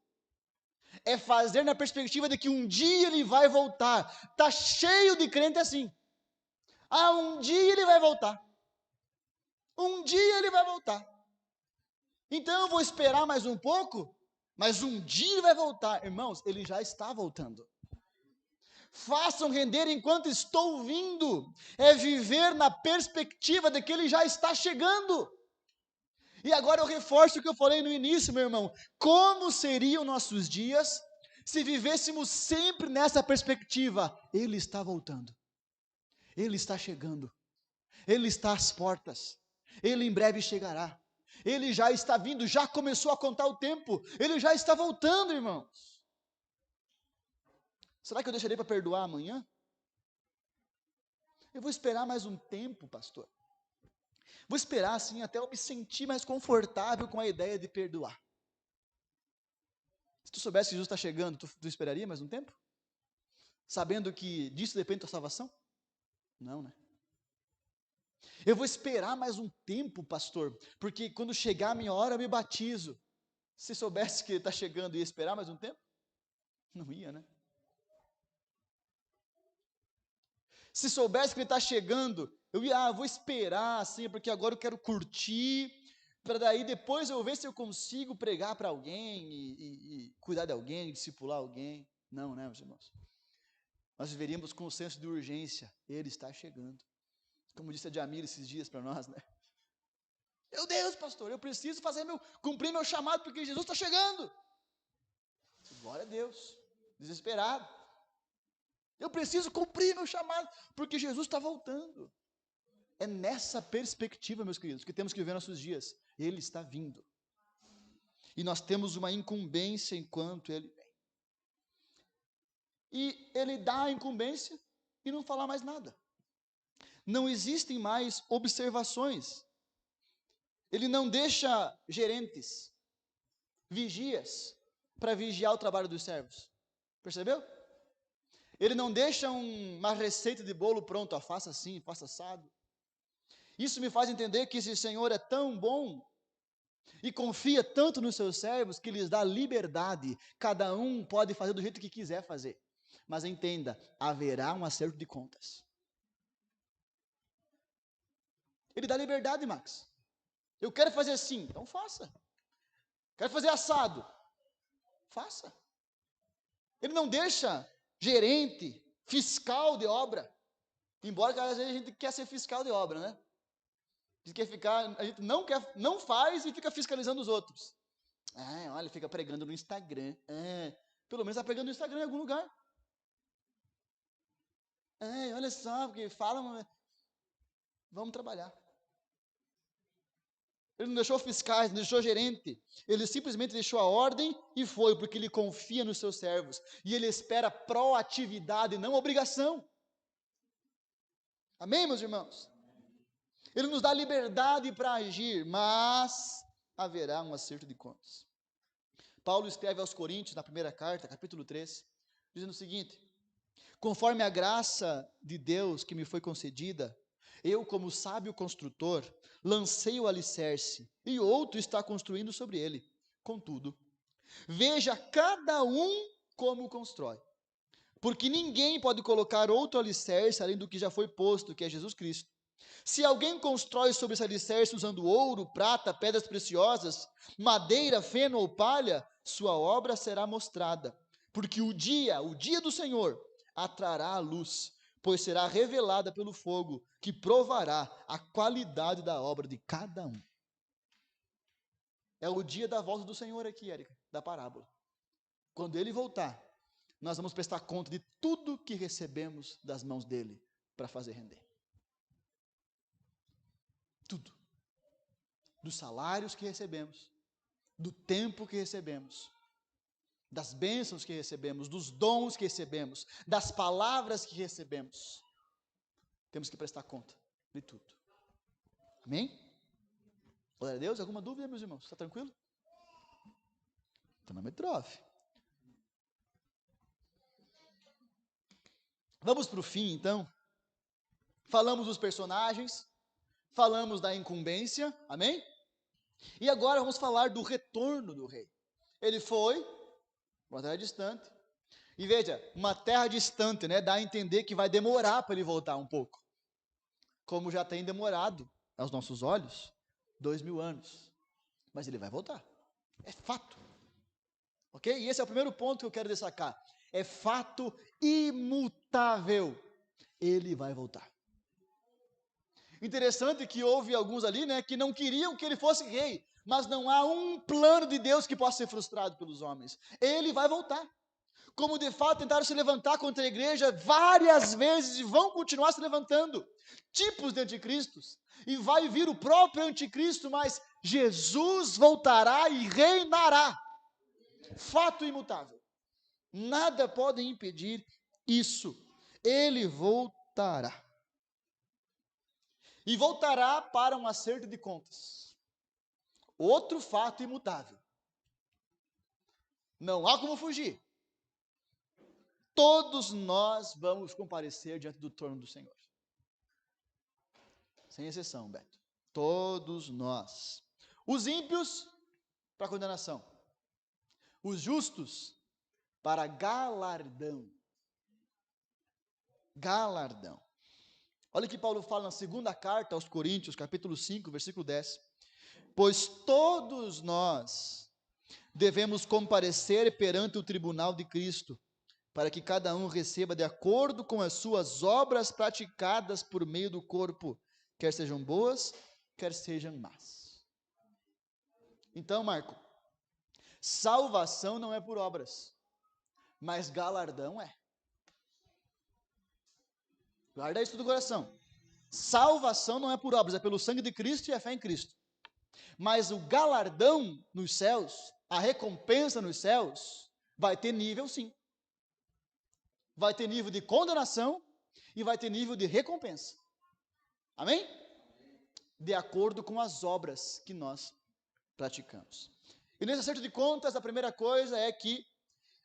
[SPEAKER 1] É fazer na perspectiva de que um dia ele vai voltar. Está cheio de crente assim. Ah, um dia ele vai voltar. Um dia ele vai voltar. Então eu vou esperar mais um pouco, mas um dia ele vai voltar. Irmãos, ele já está voltando. Façam render enquanto estou vindo. É viver na perspectiva de que ele já está chegando. E agora eu reforço o que eu falei no início, meu irmão. Como seriam nossos dias se vivêssemos sempre nessa perspectiva? Ele está voltando. Ele está chegando. Ele está às portas. Ele em breve chegará. Ele já está vindo, já começou a contar o tempo. Ele já está voltando, irmãos. Será que eu deixarei para perdoar amanhã? Eu vou esperar mais um tempo, pastor. Vou esperar assim até eu me sentir mais confortável com a ideia de perdoar. Se tu soubesse que Jesus está chegando, tu esperaria mais um tempo? Sabendo que disso depende da tua salvação? Não, né? Eu vou esperar mais um tempo, pastor, porque quando chegar a minha hora eu me batizo. Se soubesse que ele está chegando, ia esperar mais um tempo? Não ia, né? Se soubesse que ele está chegando, vou esperar assim, porque agora eu quero curtir, para daí depois eu ver se eu consigo pregar para alguém e cuidar de alguém, discipular alguém. Não, né, meus irmãos? nós viveríamos com o senso de urgência. Ele está chegando. Como disse a Jamila esses dias para nós, né? Meu Deus, pastor, eu preciso cumprir meu chamado, porque Jesus está chegando. Glória a Deus, desesperado. Eu preciso cumprir meu chamado, porque Jesus está voltando. É nessa perspectiva, meus queridos, que temos que viver nossos dias. Ele está vindo. E nós temos uma incumbência enquanto Ele vem. E Ele dá a incumbência e não fala mais nada. Não existem mais observações. Ele não deixa gerentes, vigias, para vigiar o trabalho dos servos. Percebeu? Ele não deixa uma receita de bolo pronto, ó, faça assim, faça assado. Isso me faz entender que esse Senhor é tão bom e confia tanto nos seus servos que lhes dá liberdade. Cada um pode fazer do jeito que quiser fazer. Mas entenda, haverá um acerto de contas. Ele dá liberdade, Max. Eu quero fazer assim, então faça. Quero fazer assado, faça. Ele não deixa gerente, fiscal de obra. Embora às vezes a gente quer ser fiscal de obra, né? A gente não faz e fica fiscalizando os outros. Olha, fica pregando no Instagram. Pelo menos está pregando no Instagram em algum lugar. Olha só, porque falam. Vamos trabalhar. Ele não deixou fiscais, não deixou gerente. Ele simplesmente deixou a ordem e foi, porque ele confia nos seus servos. E ele espera proatividade, não obrigação. Amém, meus irmãos? Ele nos dá liberdade para agir, mas haverá um acerto de contas. Paulo escreve aos Coríntios, na primeira carta, capítulo 3, dizendo o seguinte: conforme a graça de Deus que me foi concedida, eu, como sábio construtor, lancei o alicerce, e outro está construindo sobre ele. Contudo, veja cada um como constrói, porque ninguém pode colocar outro alicerce além do que já foi posto, que é Jesus Cristo. Se alguém constrói sobre esse alicerce usando ouro, prata, pedras preciosas, madeira, feno ou palha, sua obra será mostrada, porque o dia do Senhor atrará a luz, pois será revelada pelo fogo, que provará a qualidade da obra de cada um. É o dia da volta do Senhor aqui, Érica, da parábola. Quando Ele voltar, nós vamos prestar conta de tudo que recebemos das mãos dEle para fazer render. Tudo. Dos salários que recebemos, do tempo que recebemos, das bênçãos que recebemos, dos dons que recebemos, das palavras que recebemos. Temos que prestar conta de tudo. Amém? Glória a Deus. Alguma dúvida, meus irmãos? Está tranquilo? Está na metrófe. Vamos para o fim, então. Falamos dos personagens, falamos da incumbência, amém? E agora vamos falar do retorno do rei. Ele foi uma terra distante. E veja, uma terra distante, né? Dá a entender que vai demorar para ele voltar um pouco. Como já tem demorado aos nossos olhos 2000 anos. Mas ele vai voltar. É fato. Ok? E esse é o primeiro ponto que eu quero destacar. É fato imutável. Ele vai voltar. Interessante que houve alguns ali, né, que não queriam que ele fosse rei, mas não há um plano de Deus que possa ser frustrado pelos homens. Ele vai voltar. Como de fato tentaram se levantar contra a igreja várias vezes e vão continuar se levantando. Tipos de anticristos. E vai vir o próprio anticristo, mas Jesus voltará e reinará. Fato imutável. Nada pode impedir isso. Ele voltará. E voltará para um acerto de contas. Outro fato imutável. Não há como fugir. Todos nós vamos comparecer diante do trono do Senhor. Sem exceção, Beto. Todos nós. Os ímpios para condenação. Os justos para galardão. Galardão. Olha o que Paulo fala na segunda carta aos Coríntios, capítulo 5, versículo 10. Pois todos nós devemos comparecer perante o tribunal de Cristo, para que cada um receba de acordo com as suas obras praticadas por meio do corpo, quer sejam boas, quer sejam más. Então, Marco, salvação não é por obras, mas galardão é. Guarda isso do coração. Salvação não é por obras, é pelo sangue de Cristo e a fé em Cristo. Mas o galardão nos céus, a recompensa nos céus, vai ter nível sim. Vai ter nível de condenação e vai ter nível de recompensa. Amém? De acordo com as obras que nós praticamos. E nesse acerto de contas, a primeira coisa é que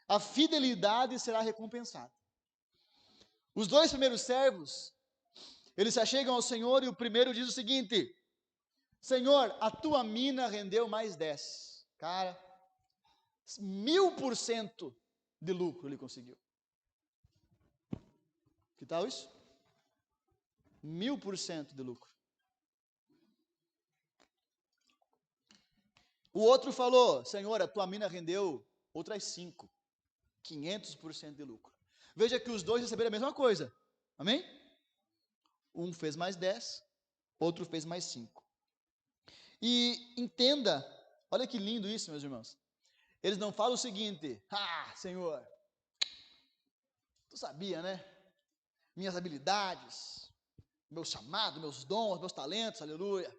[SPEAKER 1] a fidelidade será recompensada. Os dois primeiros servos, eles se achegam ao Senhor e o primeiro diz o seguinte: Senhor, a tua mina rendeu mais 10. Cara, 1000% de lucro ele conseguiu. Que tal isso? 1000% de lucro. O outro falou: Senhor, a tua mina rendeu outras 5. 500% de lucro. Veja que os dois receberam a mesma coisa. Amém? Um fez mais 10, outro fez mais 5. E entenda, olha que lindo isso, meus irmãos. Eles não falam o seguinte: Senhor, tu sabia, né? Minhas habilidades, meu chamado, meus dons, meus talentos, aleluia.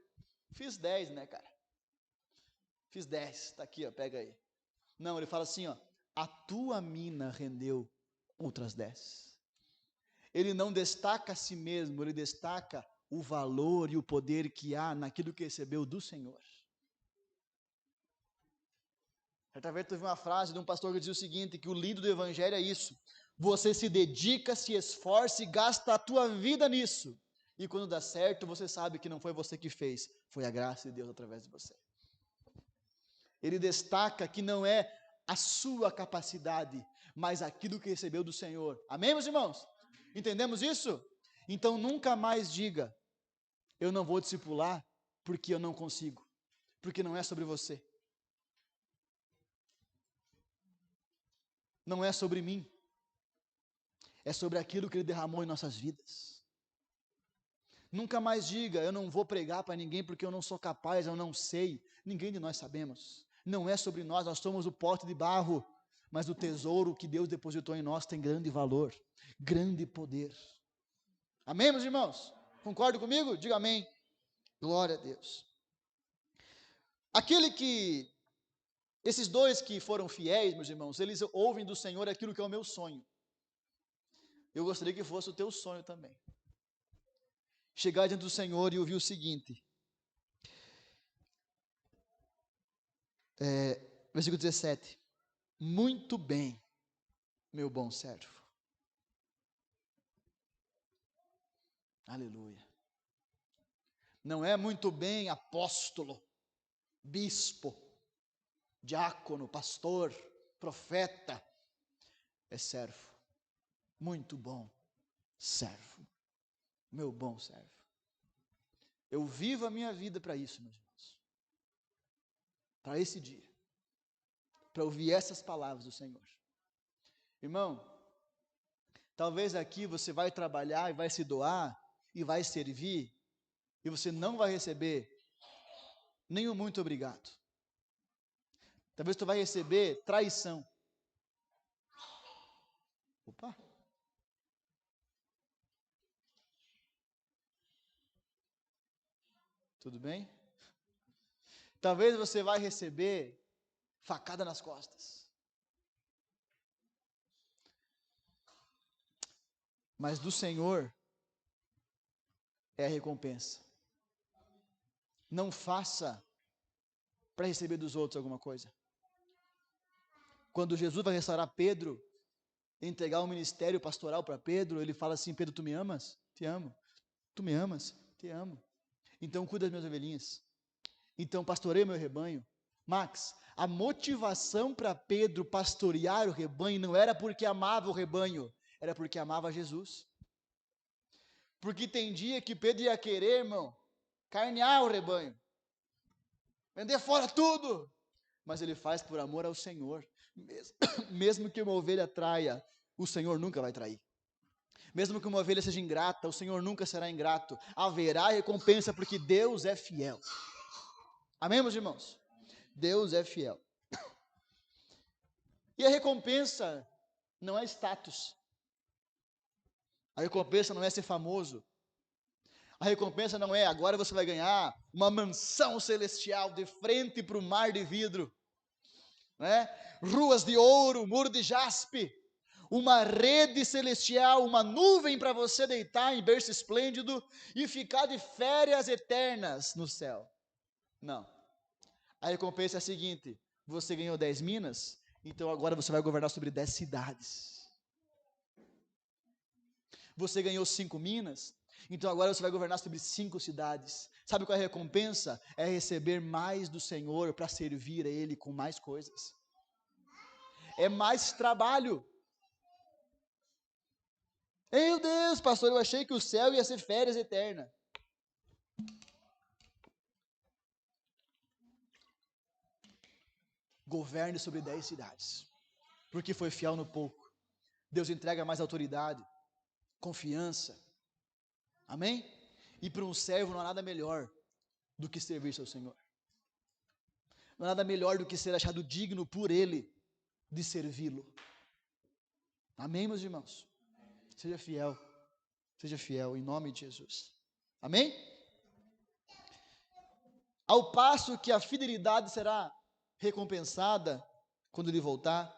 [SPEAKER 1] Fiz 10, né, cara? Fiz 10, tá aqui, ó, pega aí. Não, ele fala assim, ó: a tua mina rendeu outras 10. Ele não destaca a si mesmo, ele destaca o valor e o poder que há naquilo que recebeu do Senhor. Certa vez teve uma frase de um pastor que dizia o seguinte, que o lindo do evangelho é isso: você se dedica, se esforça e gasta a tua vida nisso, e quando dá certo, você sabe que não foi você que fez, foi a graça de Deus através de você. Ele destaca que não é a sua capacidade, mas aquilo que recebeu do Senhor. Amém, meus irmãos? Entendemos isso? Então nunca mais diga: eu não vou discipular porque eu não consigo, porque não é sobre você. Não é sobre mim. É sobre aquilo que Ele derramou em nossas vidas. Nunca mais diga: eu não vou pregar para ninguém porque eu não sou capaz, eu não sei. Ninguém de nós sabemos. Não é sobre nós, nós somos o pote de barro, mas o tesouro que Deus depositou em nós tem grande valor, grande poder. Amém, meus irmãos? Concordam comigo? Diga amém. Glória a Deus. Esses dois que foram fiéis, meus irmãos, eles ouvem do Senhor aquilo que é o meu sonho. Eu gostaria que fosse o teu sonho também. Chegar diante do Senhor e ouvir o seguinte. Versículo 17. Muito bem, meu bom servo. Aleluia. Não é muito bem, apóstolo, bispo, diácono, pastor, profeta. É servo. Muito bom servo. Meu bom servo. Eu vivo a minha vida para isso, meus irmãos. Para esse dia. Para ouvir essas palavras do Senhor. Irmão, talvez aqui você vai trabalhar e vai se doar e vai servir e você não vai receber nem o muito obrigado. Talvez tu vai receber traição. Opa! Tudo bem? Talvez você vai receber facada nas costas. Mas do Senhor é a recompensa. Não faça para receber dos outros alguma coisa. Quando Jesus vai restaurar Pedro, entregar o ministério pastoral para Pedro, ele fala assim: Pedro, tu me amas? Te amo. Tu me amas? Te amo. Então cuida das minhas ovelhinhas. Então pastoreia o meu rebanho. Max, a motivação para Pedro pastorear o rebanho não era porque amava o rebanho, era porque amava Jesus. Porque tem dia que Pedro ia querer, irmão, carnear o rebanho, vender fora tudo, mas ele faz por amor ao Senhor. Mesmo que uma ovelha traia, o Senhor nunca vai trair. Mesmo que uma ovelha seja ingrata, o Senhor nunca será ingrato. Haverá recompensa, porque Deus é fiel. Amém, meus irmãos? Deus é fiel. E a recompensa não é status. A recompensa não é ser famoso. A recompensa não é, agora você vai ganhar uma mansão celestial de frente para o mar de vidro, né? Ruas de ouro, muro de jaspe, uma rede celestial, uma nuvem para você deitar em berço esplêndido e ficar de férias eternas no céu. Não. A recompensa é a seguinte: você ganhou 10 minas, então agora você vai governar sobre 10 cidades. Você ganhou 5 minas, então agora você vai governar sobre 5 cidades. Sabe qual é a recompensa? É receber mais do Senhor para servir a Ele com mais coisas. É mais trabalho. Meu Deus, pastor, eu achei que o céu ia ser férias eternas. Governe sobre 10 cidades, porque foi fiel no pouco. Deus entrega mais autoridade, confiança. Amém? E para um servo não há nada melhor do que servir seu Senhor. Não há nada melhor do que ser achado digno por Ele de servi-lo. Amém, meus irmãos? Seja fiel em nome de Jesus. Amém? Ao passo que a fidelidade será recompensada quando Ele voltar,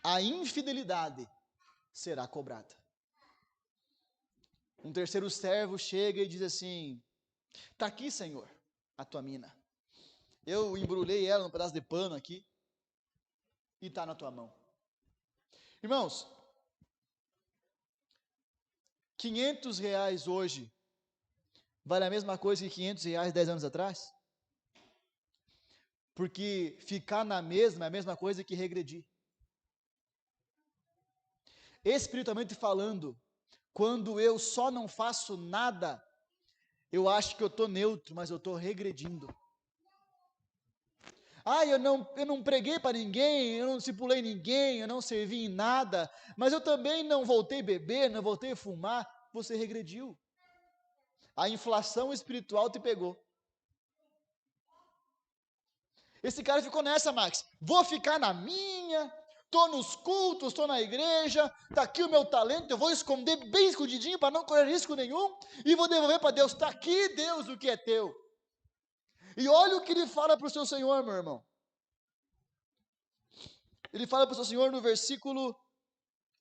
[SPEAKER 1] a infidelidade será cobrada. Um terceiro servo chega e diz assim: está aqui, Senhor, a tua mina. Eu embrulhei ela num pedaço de pano aqui e está na tua mão. Irmãos, R$500 hoje vale a mesma coisa que R$500 10 anos atrás? Porque ficar na mesma é a mesma coisa que regredir. Espiritualmente falando, quando eu só não faço nada, eu acho que eu estou neutro, mas eu estou regredindo. Eu não preguei para ninguém, eu não discipulei ninguém, eu não servi em nada, mas eu também não voltei a beber, não voltei a fumar. Você regrediu. A inflação espiritual te pegou. Esse cara ficou nessa, Max. Vou ficar na minha, estou nos cultos, estou na igreja, está aqui o meu talento, eu vou esconder bem escondidinho para não correr risco nenhum e vou devolver para Deus. Está aqui, Deus, o que é teu. E olha o que ele fala para o seu Senhor, meu irmão. Ele fala para o seu Senhor no versículo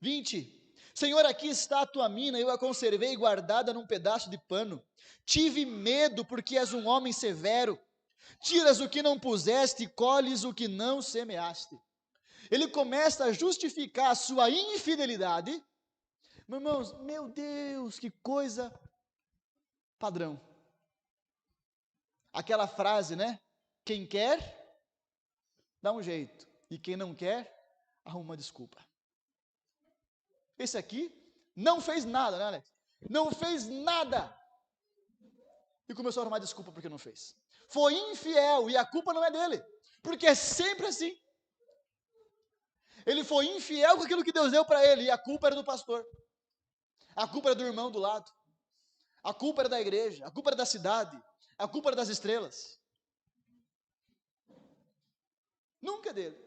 [SPEAKER 1] 20: Senhor, aqui está a tua mina, eu a conservei guardada num pedaço de pano. Tive medo, porque és um homem severo. Tiras o que não puseste e colhes o que não semeaste. Ele começa a justificar a sua infidelidade. Meus irmãos, meu Deus, que coisa padrão. Aquela frase, né? Quem quer, dá um jeito. E quem não quer, arruma uma desculpa. Esse aqui não fez nada, né, Alex? Não fez nada. E começou a arrumar desculpa porque não fez. Foi infiel e a culpa não é dele. Porque é sempre assim. Ele foi infiel com aquilo que Deus deu para ele e a culpa era do pastor. A culpa era do irmão do lado. A culpa era da igreja. A culpa era da cidade. A culpa era das estrelas. Nunca é dele.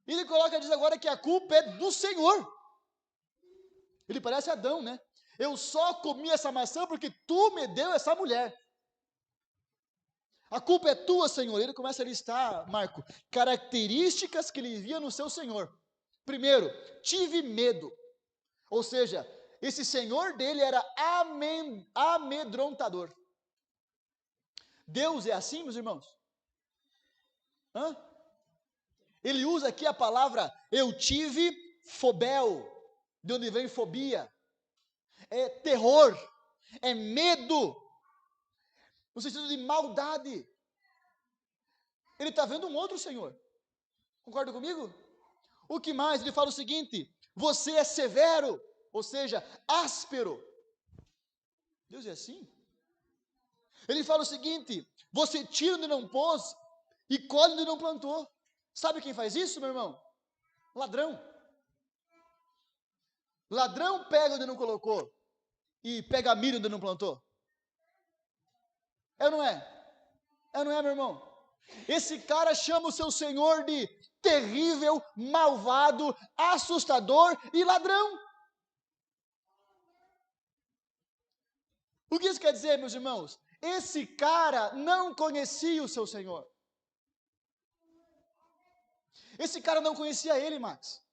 [SPEAKER 1] E ele coloca, diz agora que a culpa é do Senhor. Ele parece Adão, né? Eu só comi essa maçã porque tu me deu essa mulher. A culpa é tua, Senhor. Ele começa a listar, Marco, características que ele via no seu Senhor. Primeiro, tive medo. Ou seja, esse Senhor dele era amedrontador. Deus é assim, meus irmãos? Hã? Ele usa aqui a palavra eu tive fobel, de onde vem fobia. É terror, é medo, no sentido de maldade. Ele está vendo um outro Senhor. Concorda comigo? O que mais? Ele fala o seguinte: você é severo, ou seja, áspero. Deus é assim. Ele fala o seguinte: você tira onde não pôs e colhe onde não plantou. Sabe quem faz isso, meu irmão? Ladrão. Ladrão pega onde não colocou e pega milho onde não plantou. É ou não é? É ou não é, meu irmão? Esse cara chama o seu Senhor de terrível, malvado, assustador e ladrão. O que isso quer dizer, meus irmãos? Esse cara não conhecia o seu Senhor. Esse cara não conhecia ele, Max.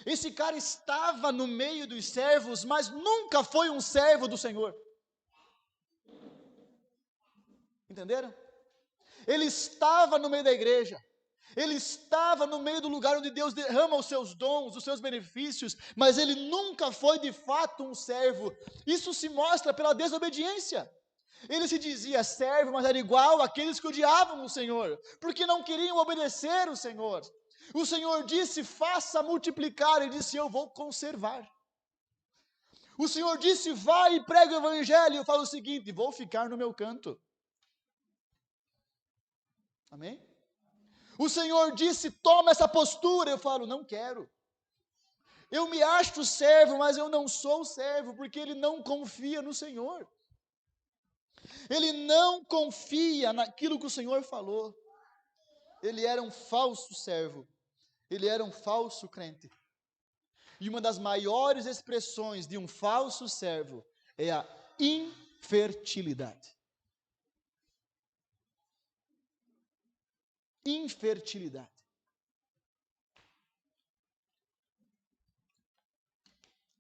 [SPEAKER 1] Esse cara estava no meio dos servos, mas nunca foi um servo do Senhor. Entenderam? Ele estava no meio da igreja. Ele estava no meio do lugar onde Deus derrama os seus dons, os seus benefícios, mas ele nunca foi de fato um servo. Isso se mostra pela desobediência. Ele se dizia servo, mas era igual àqueles que odiavam o Senhor, porque não queriam obedecer o Senhor. O Senhor disse, faça multiplicar, ele disse, eu vou conservar. O Senhor disse, vai e prega o evangelho, eu falo o seguinte, vou ficar no meu canto. Amém? O Senhor disse, toma essa postura, eu falo, não quero. Eu me acho servo, mas eu não sou servo, porque ele não confia no Senhor. Ele não confia naquilo que o Senhor falou. Ele era um falso servo. Ele era um falso crente. E uma das maiores expressões de um falso servo é a infertilidade. Infertilidade.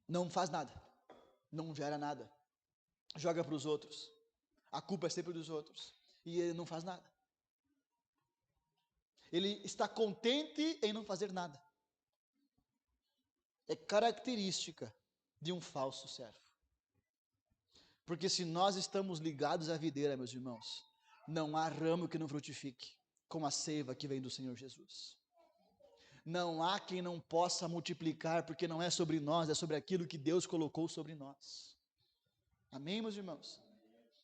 [SPEAKER 1] Não faz nada. Não gera nada. Joga para os outros. A culpa é sempre dos outros. E ele não faz nada. Ele está contente em não fazer nada. É característica de um falso servo. Porque se nós estamos ligados à videira, meus irmãos, não há ramo que não frutifique, como a seiva que vem do Senhor Jesus. Não há quem não possa multiplicar, porque não é sobre nós, é sobre aquilo que Deus colocou sobre nós. Amém, meus irmãos?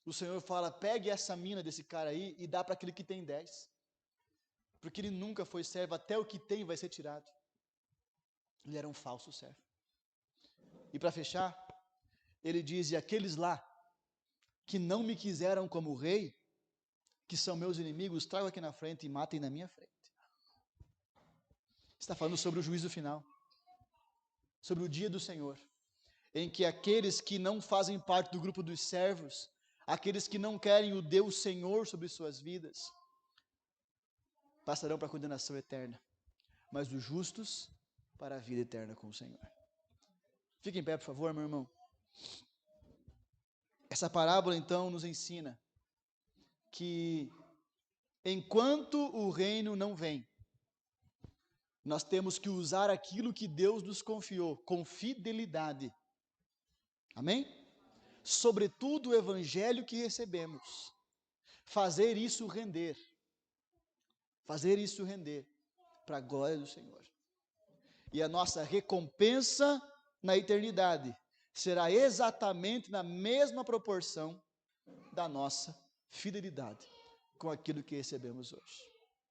[SPEAKER 1] O Senhor fala, pegue essa mina desse cara aí e dá para aquele que tem 10. Porque ele nunca foi servo, até o que tem vai ser tirado. Ele era um falso servo. E para fechar, ele diz, e aqueles lá que não me quiseram como rei, que são meus inimigos, trago aqui na frente e matem na minha frente. Está falando sobre o juízo final, sobre o dia do Senhor, em que aqueles que não fazem parte do grupo dos servos, aqueles que não querem o Deus Senhor sobre suas vidas, passarão para a condenação eterna, mas os justos para a vida eterna com o Senhor. Fique em pé, por favor, meu irmão. Essa parábola, então, nos ensina que enquanto o reino não vem, nós temos que usar aquilo que Deus nos confiou com fidelidade. Amém? Sobretudo o evangelho que recebemos. Fazer isso render. Fazer isso render para a glória do Senhor. E a nossa recompensa na eternidade será exatamente na mesma proporção da nossa fidelidade com aquilo que recebemos hoje.